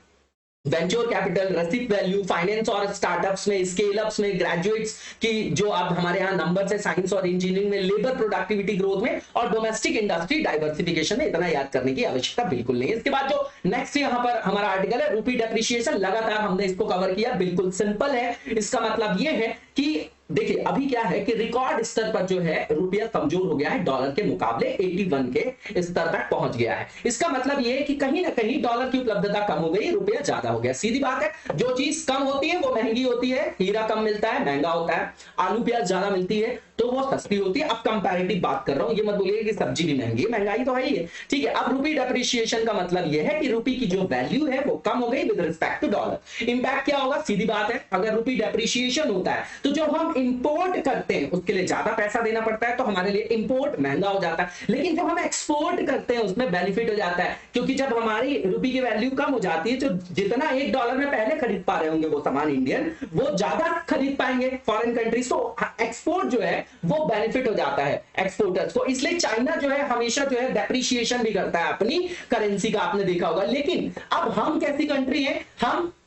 S2: वेंचर कैपिटल, रेसिप वैल्यू, फाइनेंस और स्टार्टअप्स में, स्केल अप्स में, ग्रेजुएट्स की जो आप हमारे यहाँ नंबर है साइंस और इंजीनियरिंग में, लेबर प्रोडक्टिविटी ग्रोथ में और डोमेस्टिक इंडस्ट्री डाइवर्सिफिकेशन में। इतना याद करने की आवश्यकता बिल्कुल नहीं है। इसके बाद जो नेक्स्ट यहाँ पर हमारा आर्टिकल है रूपी डेप्रिसिएशन, लगातार हमने इसको कवर किया, बिल्कुल सिंपल है। इसका मतलब यह है कि देखिए अभी क्या है कि रिकॉर्ड स्तर पर जो है रुपया कमजोर हो गया है, डॉलर के मुकाबले 81 के स्तर तक पहुंच गया है। इसका मतलब ये है कि कहीं ना कहीं डॉलर की उपलब्धता कम हो गई, रुपया ज्यादा हो गया। सीधी बात है, जो चीज कम होती है वो महंगी होती है। हीरा कम मिलता है महंगा होता है, आलू प्याज ज्यादा मिलती है तो वो सस्ती होती है। अब कंपैरेटिव बात कर रहा हूं, ये मत बोलिए कि सब्जी भी महंगी है, महंगाई तो है ही है, ठीक है। अब रुपी डेप्रिसिएशन का मतलब ये है कि रुपी की जो वैल्यू है वो कम हो गई with respect to dollar. Impact क्या होगा? सीधी बात है, अगर रुपी डेप्रिसिएशन होता है तो जो हम इंपोर्ट करते हैं उसके लिए ज्यादा पैसा देना पड़ता है, तो हमारे लिए इंपोर्ट महंगा हो जाता है। लेकिन जो हम एक्सपोर्ट करते हैं उसमें बेनिफिट हो जाता है, क्योंकि जब हमारी रुपी की वैल्यू कम हो जाती है तो जितना $1 में पहले खरीद पा रहे होंगे वो सामान इंडियन, वो ज्यादा खरीद पाएंगे फॉरेन कंट्रीज। तो एक्सपोर्ट जो है वो बेनिफिट हो जाता है एक्सपोर्टर्स को। इसलिए चाइना जो है हमेशा जो है डेप्रिसिएशन भी करता है अपनी करेंसी का, आपने देखा होगा। लेकिन अब हम कैसी कंट्री है,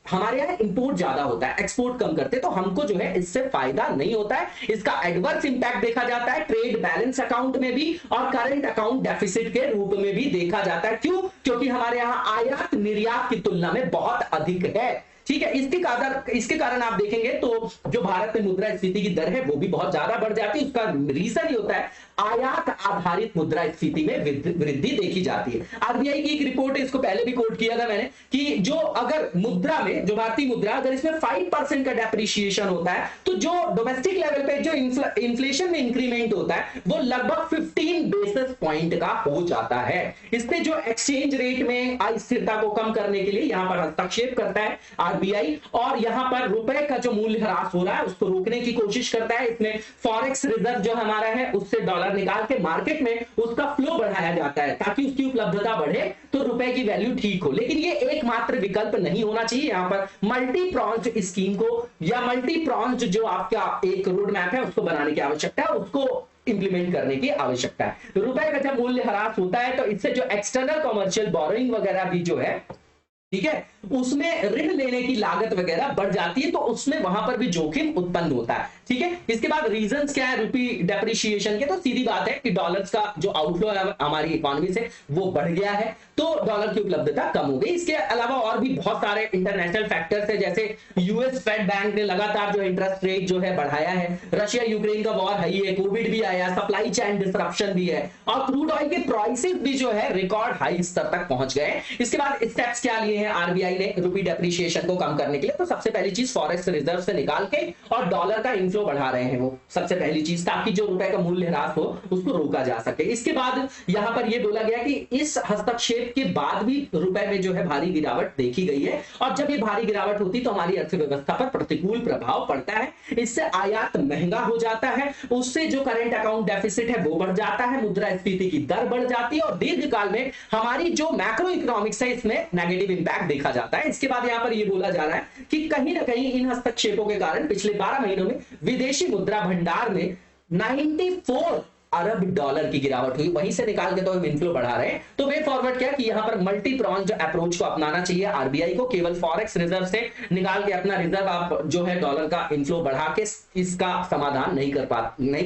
S2: हमारे यहाँ इंपोर्ट ज्यादा होता है, एक्सपोर्ट कम करते, तो हमको जो है इससे फायदा नहीं होता है। इसका एडवर्स इंपैक्ट देखा जाता है ट्रेड बैलेंस अकाउंट में भी और करंट अकाउंट डेफिसिट के रूप में भी देखा जाता है। क्यों? क्योंकि हमारे यहाँ आयात निर्यात की तुलना में बहुत अधिक है, ठीक है। इसके कारण आप देखेंगे तो जो भारत में मुद्रास्फीति की दर है वो भी बहुत ज्यादा बढ़ जाती है। उसका रीजन ही होता है आयात आधारित मुद्रास्फीति में वृद्धि देखी जाती है। आरबीआई की एक रिपोर्ट है, इसको पहले भी कोट किया था मैंने, कि जो अगर मुद्रा में, जो भारतीय मुद्रा, अगर इसमें 5% का डेप्रिसिएशन होता है तो जो डोमेस्टिक लेवल पे जो इन्फ्लेशन में इंक्रीमेंट होता है वो लगभग 15 बेसिस पॉइंट का हो जाता है। इसमें जो एक्सचेंज रेट में अस्थिरता को कम करने के लिए यहां पर हस्तक्षेप करता है आरबीआई, और यहां पर रुपए का जो मूल्य ह्रास हो रहा है उसको रोकने की कोशिश करता है। इसमें फॉरेक्स रिजर्व जो हमारा है उससे डॉलर निकाल के मार्केट में उसका फ्लो बढ़ाया जाता है ताकि उसकी उपलब्धता बढ़े तो रुपए की वैल्यू ठीक हो। लेकिन ये एकमात्र विकल्प नहीं होना चाहिए। यहां पर मल्टी प्रॉन्ज स्कीम को या मल्टी प्रॉन्ज जो आपका एक रोड मैप है उसको बनाने की आवश्यकता है, उसको इंप्लीमेंट करने की आवश्यकता है। रुपए का जब मूल्य ह्रास होता है तो इससे जो एक्सटर्नल कमर्शियल बोरोइंग वगैरह भी जो है, ठीक है, उसमें ऋण लेने की लागत वगैरह बढ़ जाती है, तो उसमें वहां पर भी जोखिम उत्पन्न होता है, ठीक है। इसके बाद रीजंस क्या है रुपी डेप्रिसिएशन के? तो सीधी बात है कि डॉलर्स का जो आउटफ्लो है हमारी इकोनॉमी से वो बढ़ गया है, तो डॉलर की उपलब्धता कम हो गई। इसके अलावा और भी बहुत सारे इंटरनेशनल फैक्टर्स है, जैसे यूएस फेड बैंक ने लगातार जो इंटरेस्ट रेट जो है बढ़ाया है, रशिया यूक्रेन का वॉर है, ये कोविड भी आया, सप्लाई चेन डिसरप्शन भी है, और क्रूड ऑयल के प्राइसेस भी जो है रिकॉर्ड हाई स्तर तक पहुंच गए। इसके बाद स्टेप्स क्या लिए हैं आरबीआई ने रुपी डेप्रिसिएशन को कम करने के लिए? तो सबसे पहली चीज फॉरेक्स रिजर्व से निकाल के और डॉलर का इनफ्लो बढ़ा रहे हैं, वो सबसे पहली चीज, ताकि जो रुपए का मूल्य ह्रास हो उसको रोका जा सके। इसके बाद यहां पर यह बोला गया कि इस हस्तक्षेप के बाद भी रुपए में जो है भारी गिरावट देखी गई है, और जब ये भारी गिरावट होती तो हमारी अर्थव्यवस्था पर प्रतिकूल प्रभाव पड़ता है। इससे आयात महंगा हो जाता है, उससे जो करंट अकाउंट डेफिसिट है वो बढ़ जाता है, मुद्रास्फीति की दर बढ़ जाती है, और दीर्घकाल में हमारी जो मैक्रो इकोनॉमिक्स है इसमें नेगेटिव इंपैक्ट देखा जाता है। इसके बाद यहां पर यह बोला जा रहा है कि कहीं ना कहीं इन हस्तक्षेपों के कारण पिछले 12 महीनों में विदेशी मुद्रा भंडार में 94 अरब डॉलर की गिरावट हुई। वहीं से निकाल के तो हम इनफ्लो बढ़ा रहे हैं। तो वे फॉरवर्ड क्या कि यहां पर मल्टी प्रॉन्ज अप्रोच को अपनाना चाहिए आरबीआई को। केवल फॉरेक्स रिजर्व से निकाल के अपना रिजर्व आप जो है डॉलर का इनफ्लो बढ़ा के इसका समाधान नहीं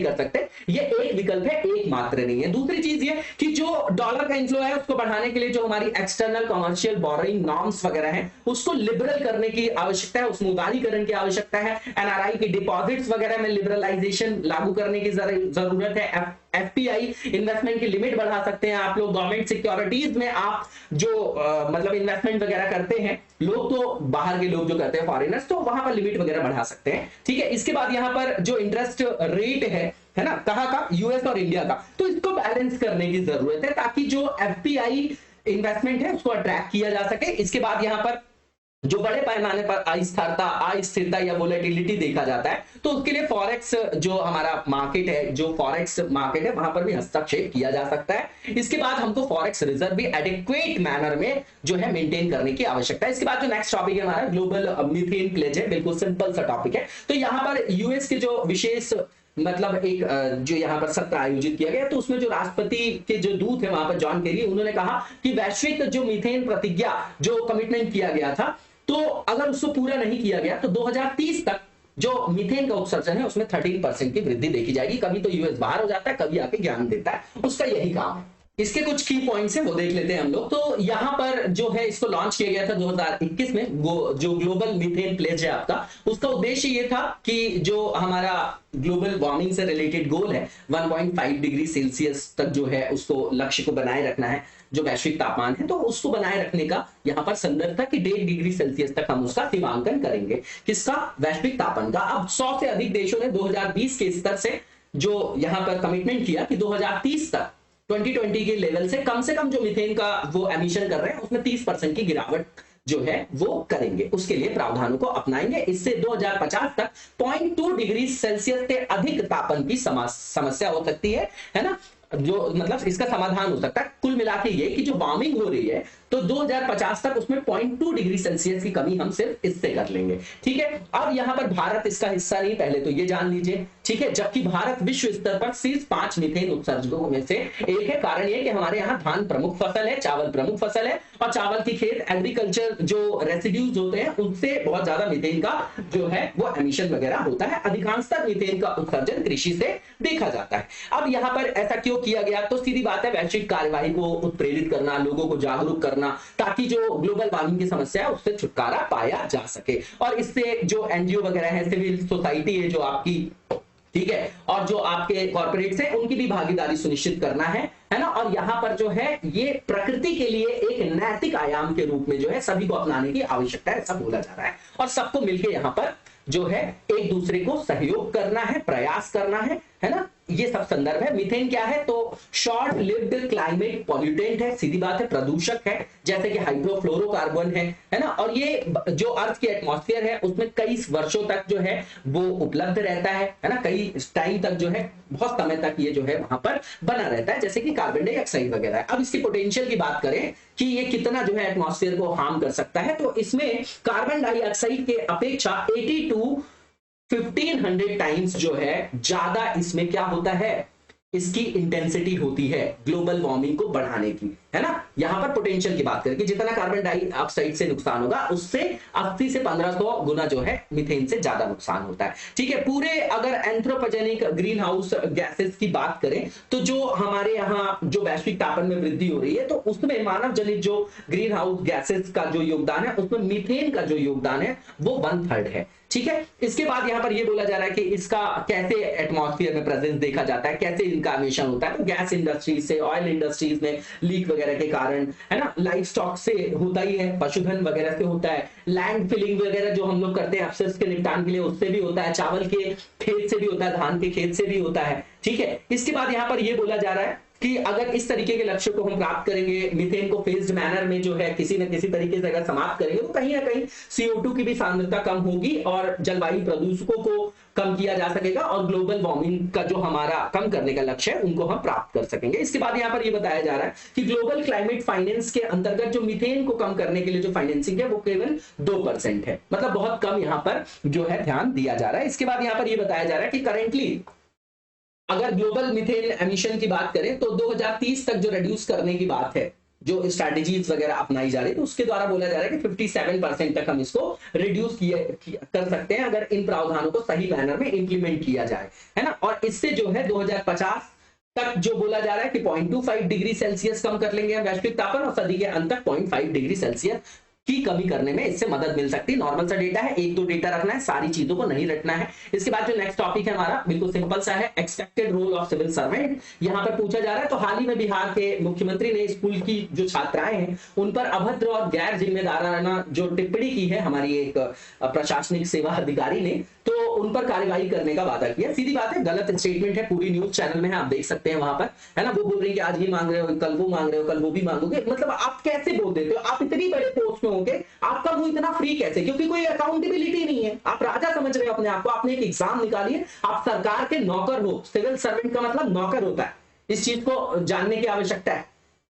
S2: कर सकते। ये एक विकल्प है, एक मात्र नहीं है। दूसरी चीज ये कि जो डॉलर का इनफ्लो है उसको बढ़ाने के लिए जो हमारी एक्सटर्नल कमर्शियल बोरोइंग नॉर्म्स वगैरह हैं उसको लिबरल करने की आवश्यकता है, उसमें उदारीकरण की आवश्यकता है। एनआरआई की डिपॉजिट्स वगैरह में लिबरलाइजेशन लागू करने की जरूरत है। एफपीआई इन्वेस्टमेंट की लिमिट बढ़ा सकते हैं आप लोग। गवर्नमेंट सिक्योरिटीज में आप जो मतलब इन्वेस्टमेंट वगैरह करते हैं, लोग तो बाहर के लोग जो करते हैं फॉरेनर्स, तो वहां पर लिमिट वगैरह बढ़ा सकते हैं, ठीक है। इसके बाद यहां पर जो इंटरेस्ट रेट है ना, कहां का? यूएस और इंडिया का, तो इसको बैलेंस करने की जरूरत है ताकि जो एफपीआई इन्वेस्टमेंट है उसको अट्रैक्ट किया जा सके। इसके बाद यहां पर जो बड़े पैमाने पर अस्थिरता या वोलेटिलिटी देखा जाता है, तो उसके लिए फॉरेक्स जो हमारा मार्केट है, जो फॉरेक्स मार्केट है वहां पर भी हस्तक्षेप किया जा सकता है। इसके बाद हमको फॉरेक्स रिजर्व भी एडिक्वेट मैनर में जो है मेंटेन करने की आवश्यकता है। इसके बाद जो नेक्स्ट टॉपिक है हमारा ग्लोबल मीथेन प्लेज है, बिल्कुल सिंपल सा टॉपिक है। तो यहां पर यूएस के जो विशेष मतलब एक जो यहाँ पर सत्र आयोजित किया गया, तो उसमें जो राष्ट्रपति के जो दूत है वहां पर जॉन केरी, उन्होंने कहा कि वैश्विक जो मीथेन प्रतिज्ञा जो कमिटमेंट किया गया था, तो अगर उसको पूरा नहीं किया गया तो 2030 तक जो मीथेन का उत्सर्जन है उसमें 13% की वृद्धि देखी जाएगी। कभी तो यूएस बाहर हो जाता है, कभी आके ज्ञान देता है, उसका यही काम है। इसके कुछ की पॉइंट्स हैं वो देख लेते हैं हम लोग। तो यहाँ पर जो है इसको लॉन्च किया गया था 2021 में, जो ग्लोबल मीथेन प्लेज है आपका, उसका उद्देश्य ये था कि जो हमारा ग्लोबल वार्मिंग से रिलेटेड गोल है 1.5 डिग्री सेल्सियस तक जो है उसको लक्ष्य को बनाए रखना है, जो वैश्विक तापमान है, तो उसको बनाए रखने का यहाँ पर संदर्भ था कि 1.5 डिग्री सेल्सियस तक हम उसका सीमांकन करेंगे। किसका? वैश्विक तापमान का। अब 100 से अधिक देशों ने 2020 के स्तर से जो यहाँ पर कमिटमेंट किया कि 2030 तक 2020 के लेवल से कम जो मीथेन का वो एमिशन कर रहे हैं उसमें 30% की गिरावट जो है वो करेंगे, उसके लिए प्रावधानों को अपनाएंगे। इससे 2050 तक 0.2 डिग्री सेल्सियस से अधिक तापमान की समस्या हो सकती है ना, जो मतलब इसका समाधान हो सकता है। कुल मिला के ये कि जो वार्मिंग हो रही है तो 2050 तक उसमें 0.2 डिग्री सेल्सियस की कमी हम सिर्फ इससे कर लेंगे, ठीक है। अब यहाँ पर भारत इसका हिस्सा नहीं, पहले तो ये जान लीजिए, ठीक है। जबकि भारत विश्व स्तर पर शीर्ष 5 मीथेन उत्सर्जकों में से एक है। कारण ये कि हमारे यहाँ धान प्रमुख फसल है, चावल प्रमुख फसल है, और चावल की खेत एग्रीकल्चर जो रेसिड्यूज होते हैं उनसे बहुत ज्यादा मीथेन का जो है वो एमिशन वगैरह होता है। अधिकांशतः मीथेन का उत्सर्जन कृषि से देखा जाता है। अब यहाँ पर ऐसा क्यों किया गया? तो सीधी बात है, वैश्विक कार्यवाही को उत्प्रेरित करना, लोगों को जागरूक करना, ताकि जो ग्लोबल वार्मिंग की समस्या है उससे छुटकारा पाया जा सके। और इससे जो एनजीओ वगैरह है, सिविल सोसाइटी है जो आपकी, ठीक है, और जो आपके कॉर्पोरेट्स हैं उनकी भी भागीदारी सुनिश्चित करना है ना। और यहाँ पर जो है ये प्रकृति के लिए एक नैतिक आयाम के रूप में जो है सभी को अपनाने की आवश्यकता है, ऐसा बोला जा रहा है। और सबको मिलकर यहाँ पर जो है एक दूसरे को सहयोग करना है, प्रयास करना है ना, ये सब संदर्भ है। मीथेन क्या है? तो शॉर्ट लिव्ड क्लाइमेट पॉल्यूटेंट है, सीधी बात है, प्रदूषक है, जैसे कि हाइड्रोफ्लोरोकार्बन है ना। और ये जो अर्थ की एटमॉस्फेयर है उसमें कई वर्षों तक जो है वो उपलब्ध रहता है ना, कई टाइम तक जो है, बहुत समय तक ये जो है वहां पर बना रहता है, जैसे कि कार्बन डाइऑक्साइड वगैरह है। अब इसकी पोटेंशियल की बात करें कि ये कितना जो है एटमॉस्फेयर को हार्म कर सकता है, तो इसमें कार्बन डाइऑक्साइड के अपेक्षा 80 to 1500 टाइम्स जो है ज्यादा इसमें क्या होता है, इसकी इंटेंसिटी होती है ग्लोबल वार्मिंग को बढ़ाने की, है ना। यहां पर पोटेंशियल की बात करें कि जितना कार्बन डाइऑक्साइड से नुकसान होगा उससे 80 से 1500 गुना जो है मीथेन से ज्यादा नुकसान होता है, ठीक है। पूरे अगर एंथ्रोपोजेनिक ग्रीन हाउस गैसेस की बात करें तो जो हमारे यहाँ जो वैश्विक तापमान में वृद्धि हो रही है तो उसमें मानव जनित जो ग्रीन हाउस गैसेस का जो योगदान है उसमें मीथेन का जो योगदान है वो 1/3 है, ठीक है। इसके बाद यहाँ पर ये बोला जा रहा है कि इसका कैसे एटमॉस्फेयर में प्रेजेंस देखा जाता है, कैसे इनका एमिशन होता है। तो गैस इंडस्ट्रीज से, ऑयल इंडस्ट्रीज में लीक वगैरह के कारण, है ना, लाइफ स्टॉक से होता ही है, पशुधन वगैरह से होता है, लैंड फिलिंग वगैरह जो हम लोग करते हैं अपशिष्ट के निपटान के लिए उससे भी होता है, चावल के खेत से भी होता है, धान के खेत से भी होता है, ठीक है। इसके बाद यहाँ पर ये बोला जा रहा है कि अगर इस तरीके के लक्ष्य को हम प्राप्त करेंगे, मीथेन को फेज्ड मैनर में जो है किसी न किसी तरीके से अगर समाप्त करेंगे तो कहीं ना कहीं CO2 की भी सांद्रता कम होगी और जलवायु प्रदूषकों को कम किया जा सकेगा और ग्लोबल वार्मिंग का जो हमारा कम करने का लक्ष्य है उनको हम प्राप्त कर सकेंगे। इसके बाद यहाँ पर ये बताया जा रहा है कि ग्लोबल क्लाइमेट फाइनेंस के अंतर्गत जो मीथेन को कम करने के लिए जो फाइनेंसिंग है वो केवल 2% है, मतलब बहुत कम यहाँ पर जो है ध्यान दिया जा रहा है। इसके बाद यहाँ पर ये बताया जा रहा है कि करेंटली अगर ग्लोबल मीथेन एमिशन की बात करें तो 2030 तक जो रिड्यूस करने की बात है, जो स्ट्रैटेजीज वगैरह अपनाई जा रही है, तो उसके द्वारा बोला जा रहा है कि 57% तक हम इसको रिड्यूस कर सकते हैं अगर इन प्रावधानों को सही मैनर में इंप्लीमेंट किया जाए, है ना। और इससे जो है 2050 तक जो बोला जा रहा है कि 0.25 डिग्री सेल्सियस कम कर लेंगे वैश्विक तापमान और सदी के अंत तक 0.5 डिग्री सेल्सियस की कमी करने में इससे मदद मिल सकती है। नॉर्मल सा डेटा है, 1-2 डेटा रखना है, सारी चीजों को नहीं रखना है। इसके बाद जो नेक्स्ट टॉपिक है हमारा बिल्कुल सिंपल सा है, expected role of civil servant यहाँ पर पूछा जा रहा है। तो हाल ही में बिहार के मुख्यमंत्री ने स्कूल की जो छात्राएं हैं उन पर अभद्र और गैर जिम्मेदाराना जो टिप्पणी की है हमारी एक प्रशासनिक सेवा अधिकारी ने, तो उन पर कार्यवाही करने का वादा किया। सीधी बात है, गलत स्टेटमेंट है, पूरी न्यूज चैनल में है, आप देख सकते हैं वहां पर, है ना। वो बोल रहे हैं कि आज ये मांग रहे हो, कल वो मांग रहे हो, कल वो भी मांगोगे, मतलब आप कैसे बोल देते हो? आप इतनी बड़े पोस्ट में होंगे, आपका वो इतना फ्री कैसे? क्योंकि कोई अकाउंटेबिलिटी नहीं है, आप राजा समझ रहे हो अपने आप को। आपने एक एग्जाम निकाली है, आप सरकार के नौकर हो, सिविल सर्वेंट का मतलब नौकर होता है, इस चीज को जानने की आवश्यकता है,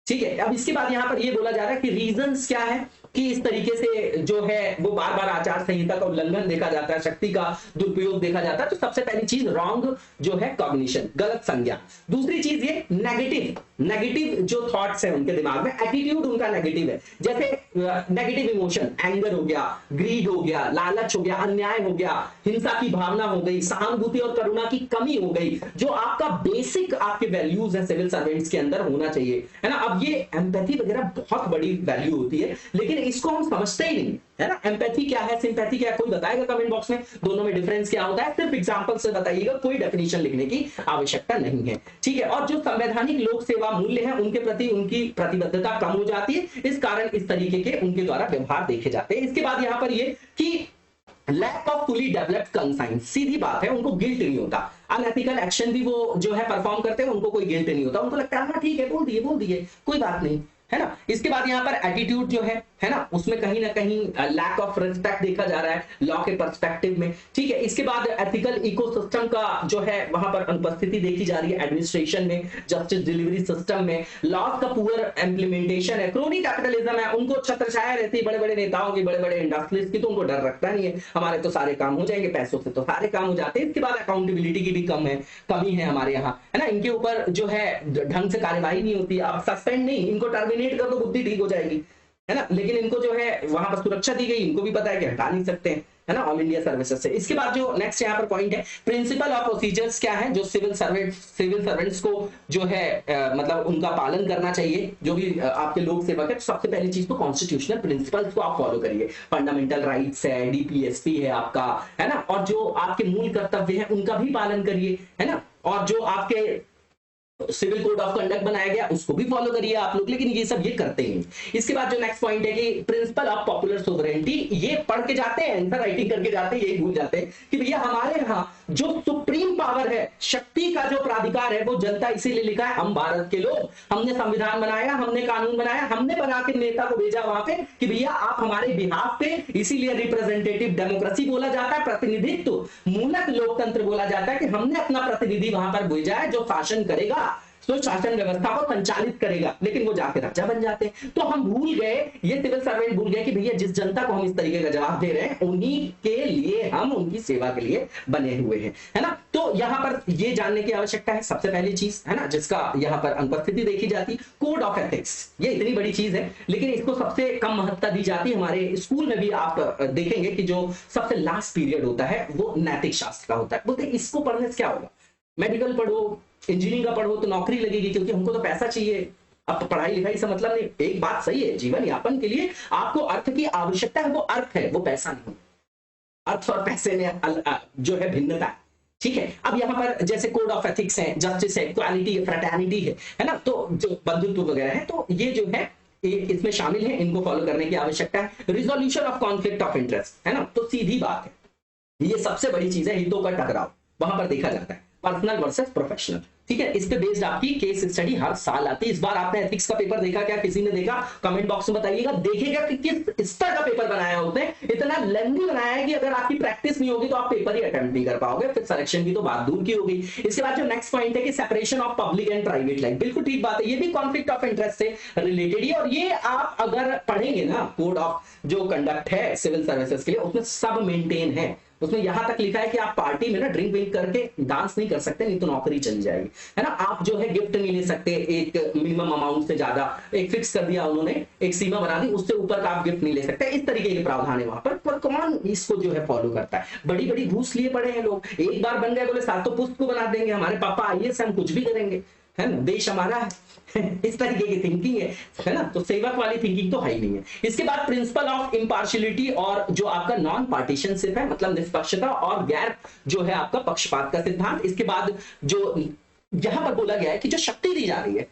S2: ठीक है। अब इसके बाद यहाँ पर ये बोला जा रहा है कि रीजंस क्या है कि इस तरीके से जो है वो बार बार आचार संहिता का उल्लंघन देखा जाता है, शक्ति का दुरुपयोग देखा जाता है, तो सबसे पहली चीज रॉन्ग जो है कॉग्निशन, गलत संज्ञा। दूसरी चीज ये नेगेटिव जो थॉट्स है उनके दिमाग में, एटीट्यूड उनका नेगेटिव है, जैसे नेगेटिव इमोशन, एंगर हो गया, ग्रीड हो गया, लालच हो गया, अन्याय हो गया, हिंसा की भावना हो गई, सहानुभूति और करुणा की कमी हो गई, जो आपका बेसिक आपके वैल्यूज है सिविल सर्वेंट्स के अंदर होना चाहिए, है ना। अब ये एम्पैथी वगैरह बहुत बड़ी वैल्यू होती है, लेकिन इसको हम समझते ही नहीं, है ना। एम्पैथी क्या है, सिंपैथी क्या है, कोई बताएगा कमेंट बॉक्स में, दोनों में डिफरेंस क्या होता है, सिर्फ एग्जांपल से बताइएगा, कोई डेफिनेशन लिखने की आवश्यकता नहीं है, ठीक है। और जो संवैधानिक लोक सेवा मूल्य है उनके प्रति उनकी प्रतिबद्धता कम हो जाती है, इस कारण इस तरीके के उनके द्वारा व्यवहार देखे जाते हैं। इसके बाद यहां पर ये कि lack of fully developed conscience, सीधी बात है, उनको गिल्ट नहीं होता, अनएथिकल एक्शन भी वो जो है परफॉर्म करते हैं, उनको कोई गिल्ट नहीं होता, उनको लगता है हाँ ठीक है, बोल दिए कोई बात नहीं, है ना। इसके बाद यहाँ पर एटीट्यूड जो है ना, उसमें कहीं ना कहीं लैक ऑफ रिस्पेक्ट देखा जा रहा है लॉ के पर्सपेक्टिव में, ठीक है। इसके बाद एथिकल इकोसिस्टम का जो है वहां पर अनुपस्थिति देखी जा रही है एडमिनिस्ट्रेशन में, जस्टिस डिलीवरी सिस्टम में, लॉज का पुअर इंप्लीमेंटेशन है, क्रोनी कैपिटलिज्म है, उनको छत्रछाया रहती है बड़े बड़े नेताओं की, बड़े बड़े इंडस्ट्रीज की, तो उनको डर रखता नहीं है, हमारे तो सारे काम हो जाएंगे, पैसों से तो सारे काम हो जाते हैं। इसके बाद अकाउंटेबिलिटी की भी कमी है हमारे यहाँ, है ना, इनके ऊपर जो है ढंग से कार्यवाही नहीं होती, अब सस्पेंड नहीं, इनको टर्मिनेट कर दो बुद्धि ठीक हो जाएगी, है ना, लेकिन इनको जो है वहां पर सुरक्षा दी गई, इनको भी पता है कि हटा नहीं सकते हैं, है ना, ऑल इंडिया सर्विसेज से। इसके बाद जो नेक्स्ट यहाँ पर पॉइंट है, प्रिंसिपल ऑफ प्रोसीजर्स क्या है, जो सिविल सर्वेंट्स को जो है मतलब उनका पालन करना चाहिए, जो भी आपके लोक सेवक है। तो सबसे पहली चीज तो कॉन्स्टिट्यूशनल प्रिंसिपल्स को आप फॉलो करिए, फंडामेंटल राइट्स है, डीपीएसपी है आपका, है ना, और जो आपके मूल कर्तव्य है उनका भी पालन करिए, है ना, और जो आपके सिविल कोड ऑफ कंडक्ट बनाया गया उसको भी फॉलो करिए आप लोग, लेकिन ये सब ये करते हैं। इसके बाद जो नेक्स्ट पॉइंट है कि प्रिंसिपल ऑफ पॉपुलर सोवरेनिटी, ये पढ़ के जाते हैं, आंसर राइटिंग करके जाते हैं, यही भूल जाते हैं कि भैया हमारे यहाँ जो सुप्रीम पावर है, शक्ति का जो प्राधिकार है, वो जनता इसीलिए लिखा है, हम भारत के लोग, हमने संविधान बनाया, हमने कानून बनाया, हमने बना के नेता को भेजा वहां पे कि भैया आप हमारे बिहाफ पे, इसीलिए रिप्रेजेंटेटिव डेमोक्रेसी बोला जाता है, प्रतिनिधित्व मूलक लोकतंत्र बोला जाता है, कि हमने अपना प्रतिनिधि वहां पर भेजा है जो शासन करेगा, तो शासन व्यवस्था को संचालित करेगा, लेकिन वो जाके राजा बन जाते हैं। तो हम भूल गए, ये सिविल सर्वेंट भूल गए कि भैया जिस जनता को हम इस तरीके का जवाब दे रहे हैं, उन्हीं के लिए हम उनकी सेवा के लिए बने हुए हैं, है ना। तो यहाँ पर ये जानने की आवश्यकता है, सबसे पहली चीज, है ना, जिसका यहाँ पर अनुपस्थिति देखी जाती, कोड ऑफ एथिक्स। ये इतनी बड़ी चीज है, लेकिन इसको सबसे कम महत्ता दी जाती है। हमारे स्कूल में भी आप देखेंगे कि जो सबसे लास्ट पीरियड होता है वो नैतिक शास्त्र का होता है। बोलते इसको पढ़ने से क्या होगा, मेडिकल पढ़ो, इंजीनियरिंग का पढ़ो तो नौकरी लगेगी, क्योंकि हमको तो पैसा चाहिए। अब पढ़ाई लिखाई से मतलब नहीं, एक बात सही है, जीवन यापन के लिए आपको अर्थ की आवश्यकता है, वो अर्थ है, वो पैसा नहीं। अर्थ और पैसे में जो है भिन्नता है, ठीक है। अब यहाँ पर जैसे कोड ऑफ एथिक्स है, जस्टिस है, इक्वालिटी है, फ्रेटर्निटी है ना, तो जो बंधुत्व वगैरह है, तो ये जो है इसमें शामिल है, इनको फॉलो करने की आवश्यकता है। Resolution of conflict of interest, है ना, तो सीधी बात है, ये सबसे बड़ी चीज है, हितों का टकराव वहां पर देखा जाता है, पर्सनल वर्सेस प्रोफेशनल, ठीक है। इस पे बेस्ड आपकी केस स्टडी हर साल आती है। इस बार आपने एथिक्स का पेपर देखा क्या, किसी ने देखा, कमेंट बॉक्स में बताइएगा, देखेगा कि किस स्तर का पेपर बनाया उसने, इतना लेंथी बनाया है कि अगर आपकी प्रैक्टिस नहीं होगी तो आप पेपर ही अटेम्प्ट नहीं कर पाओगे, फिर सिलेक्शन की तो बात दूर की होगी। इसके बाद जो नेक्स्ट पॉइंट है कि separation of public and private life, बिल्कुल ठीक बात है, ये भी कॉन्फ्लिक्ट ऑफ इंटरेस्ट से रिलेटेड ही, और ये आप अगर पढ़ेंगे ना, कोड ऑफ जो कंडक्ट है सिविल सर्विसेज के लिए, उसमें सब मेंटेन है। उसमें यहां तक लिखा है कि आप पार्टी में ना ड्रिंक विंक करके डांस नहीं कर सकते, नहीं तो नौकरी चली जाएगी, है ना। आप जो है गिफ्ट नहीं ले सकते, एक मिनिमम अमाउंट से ज्यादा एक फिक्स कर दिया उन्होंने, एक सीमा बना दी, उससे ऊपर का आप गिफ्ट नहीं ले सकते, इस तरीके के प्रावधान है वहां पर कौन इसको जो है फॉलो करता है। बड़ी बड़ी घूस लिए पड़े हैं लोग, एक बार बन गए बोले सातों पुस्त को बना देंगे, हमारे पापा आईएएस, हम कुछ भी करेंगे, है ना, देश हमारा है इस तरीके की थिंकिंग है ना, तो सेवक वाली थिंकिंग तो है ही नहीं है। इसके बाद प्रिंसिपल ऑफ इम्पार्शियलिटी, और जो आपका नॉन पार्टीशनशिप है, मतलब निष्पक्षता और गैर जो है आपका पक्षपात का सिद्धांत। इसके बाद जो यहां पर बोला गया है कि जो शक्ति दी जा रही है,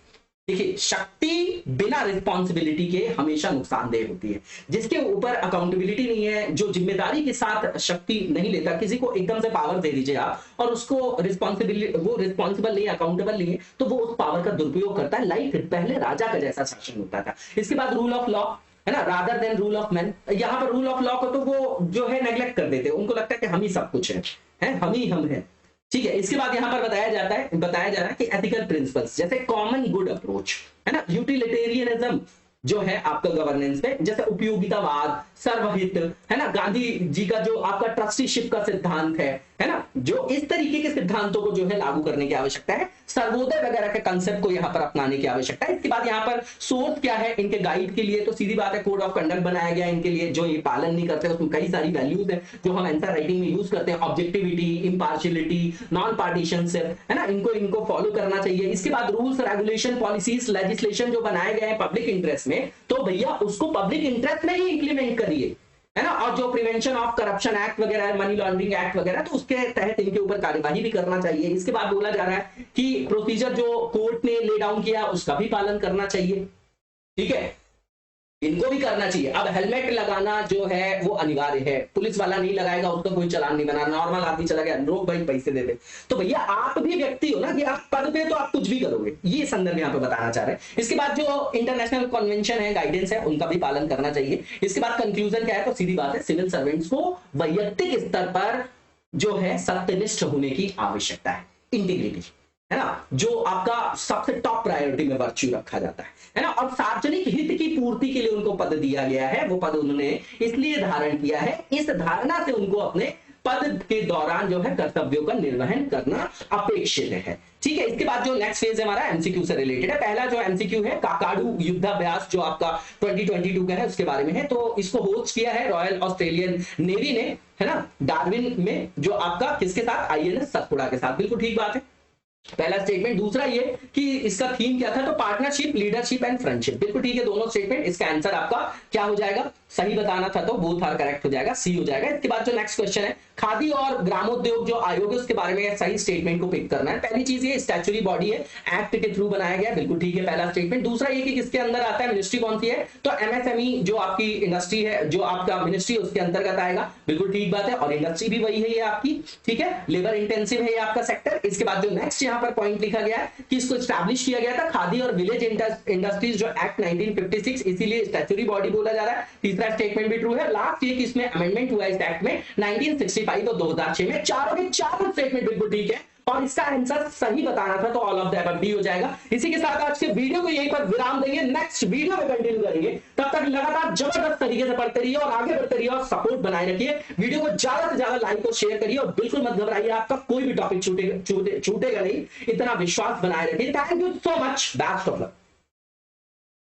S2: देखिए शक्ति बिना रिस्पॉन्सिबिलिटी के हमेशा नुकसानदेह होती है, जिसके ऊपर अकाउंटेबिलिटी नहीं है, जो जिम्मेदारी के साथ शक्ति नहीं लेता, किसी को एकदम से पावर दे दीजिए आप और उसको वो रिस्पॉन्सिबल नहीं, अकाउंटेबल नहीं है, तो वो उस पावर का दुरुपयोग करता है। लाइक पहले राजा का जैसा शासन होता था। इसके बाद रूल ऑफ लॉ, है ना, rather than rule of man. यहाँ पर रूल ऑफ लॉ को तो वो जो है नेग्लेक्ट कर देते हैं, उनको लगता है कि हम ही सब कुछ है, हम ही हम है, ठीक है। इसके बाद यहां पर बताया जा रहा है कि एथिकल प्रिंसिपल्स, जैसे कॉमन गुड अप्रोच, है ना, यूटिलिटेरियनिज्म, जो है आपका गवर्नेंस में, जैसे उपयोगितावाद, सर्वहित, है ना, गांधी जी का जो आपका ट्रस्टीशिप का सिद्धांत है ना, जो इस तरीके के सिद्धांतों को जो है लागू करने की आवश्यकता है, सर्वोदय वगैरह के कंसेप्ट को यहाँ पर अपनाने की आवश्यकता है। इसके बाद यहाँ पर सोर्स क्या है इनके गाइड के लिए, तो सीधी बात है कोड ऑफ कंडक्ट बनाया गया इनके लिए, जो ये पालन नहीं करते उसमें कई सारी वैल्यूज है जो हम आंसर राइटिंग में यूज करते हैं, ऑब्जेक्टिविटी, इंपार्शियलिटी, नॉन पार्टीशनशिप, है ना, इनको फॉलो करना चाहिए। इसके बाद रूल्स, रेगुलेशन, पॉलिसीज, लेजिस्लेशन जो बनाए गए हैं पब्लिक इंटरेस्ट में, तो भैया उसको पब्लिक इंटरेस्ट में ही इंप्लीमेंट करिए, है ना। और जो प्रिवेंशन ऑफ करप्शन एक्ट वगैरह है, मनी लॉन्ड्रिंग एक्ट वगैरह, तो उसके तहत इनके ऊपर कार्यवाही भी करना चाहिए। इसके बाद बोला जा रहा है कि प्रोसीजर जो कोर्ट ने ले डाउन किया उसका भी पालन करना चाहिए, ठीक है, इनको भी करना चाहिए। अब हेलमेट लगाना जो है वो अनिवार्य है, पुलिस वाला नहीं लगाएगा उसका कोई चालान नहीं बना, नॉर्मल आदमी चला गया रोक भाई पैसे दे दे। तो भैया आप भी व्यक्ति हो ना कि आप पद पे तो आप कुछ भी करोगे, ये संदर्भ यहाँ पे बताना चाह रहे हैं। इसके बाद जो इंटरनेशनल कन्वेंशन है, गाइडेंस है, उनका भी पालन करना चाहिए। इसके बाद कंक्लूजन क्या है, तो सीधी बात है सिविल सर्वेंट्स को वैयक्तिक स्तर पर जो है सत्यनिष्ठ होने की आवश्यकता है, इंटीग्रिटी, है ना, जो आपका सबसे टॉप प्रायोरिटी में वर्च्यू रखा जाता है ना। और सार्वजनिक हित की पूर्ति के लिए उनको पद दिया गया है, वो पद उन्होंने इसलिए धारण किया है, इस धारणा से उनको अपने पद के दौरान जो है कर्तव्यों का निर्वहन करना अपेक्षित है, ठीक है। इसके बाद जो नेक्स्ट फेज है हमारा एमसीक्यू से रिलेटेड है। पहला जो एमसीक्यू है काकाडू युद्धाभ्यास जो आपका 2022 का है उसके बारे में है, तो इसको होस्ट किया है रॉयल ऑस्ट्रेलियन नेवी ने, है ना, डार्विन में, जो आपका किसके साथ, आईएनएस सतपुड़ा के साथ, बिल्कुल ठीक बात है, पहला स्टेटमेंट। दूसरा ये कि इसका थीम क्या था, तो पार्टनरशिप, लीडरशिप एंड फ्रेंडशिप, बिल्कुल ठीक है दोनों स्टेटमेंट। इसका आंसर आपका क्या हो जाएगा, सही बताना था तो बोथ आर करेक्ट हो जाएगा, सी हो जाएगा। इसके बाद जो नेक्स्ट क्वेश्चन है खादी और ग्रामोद्योग जो आयोग है उसके बारे में सही स्टेटमेंट को पिक करना है। पहली चीज ये स्टैच्यूटरी बॉडी है, एक्ट के थ्रू बनाया गया, बिल्कुल ठीक है पहला स्टेटमेंट। दूसरा ये कि किसके अंदर आता है, मिनिस्ट्री कौन सी है, तो एमएसएमई जो आपकी इंडस्ट्री है, जो आपका मिनिस्ट्री उसके अंतर्गत आएगा, बिल्कुल ठीक बात है, और इंडस्ट्री भी वही है ये आपकी, ठीक है, लेबर इंटेंसिव है ये आपका सेक्टर। इसके बाद जो नेक्स्ट यहाँ पर पॉइंट लिखा गया है कि इसको स्टैब्लिश किया गया था खादी और विलेज इंडस्ट्रीज जो एक्ट 1956, इसीलिए स्टैच्यूटरी बॉडी बोला जा रहा है। तीसरा स्टेटमेंट भी ट्रू है। लास्ट ये कि इसमें अमेंडमेंट हुआ इस एक्ट में 1965 और 2006 में, चारों के चारों स्टेटमेंट बिल्कुल ठीक है, और इसका आंसर सही बताना था तो all of the above D हो जाएगा। इसी के साथ आज के वीडियो को यहीं पर विराम देंगे, नेक्स्ट वीडियो में कंटिन्यू करेंगे। तब तक लगातार जबरदस्त तरीके से पढ़ते रहिए और आगे बढ़ते रहिए और सपोर्ट बनाए रखिए। वीडियो को ज्यादा से ज्यादा लाइक और शेयर करिए और बिल्कुल मत घबराइए, आपका कोई भी टॉपिक छूटेगा नहीं, इतना विश्वास बनाए रखिए। Thank you so much, best of luck.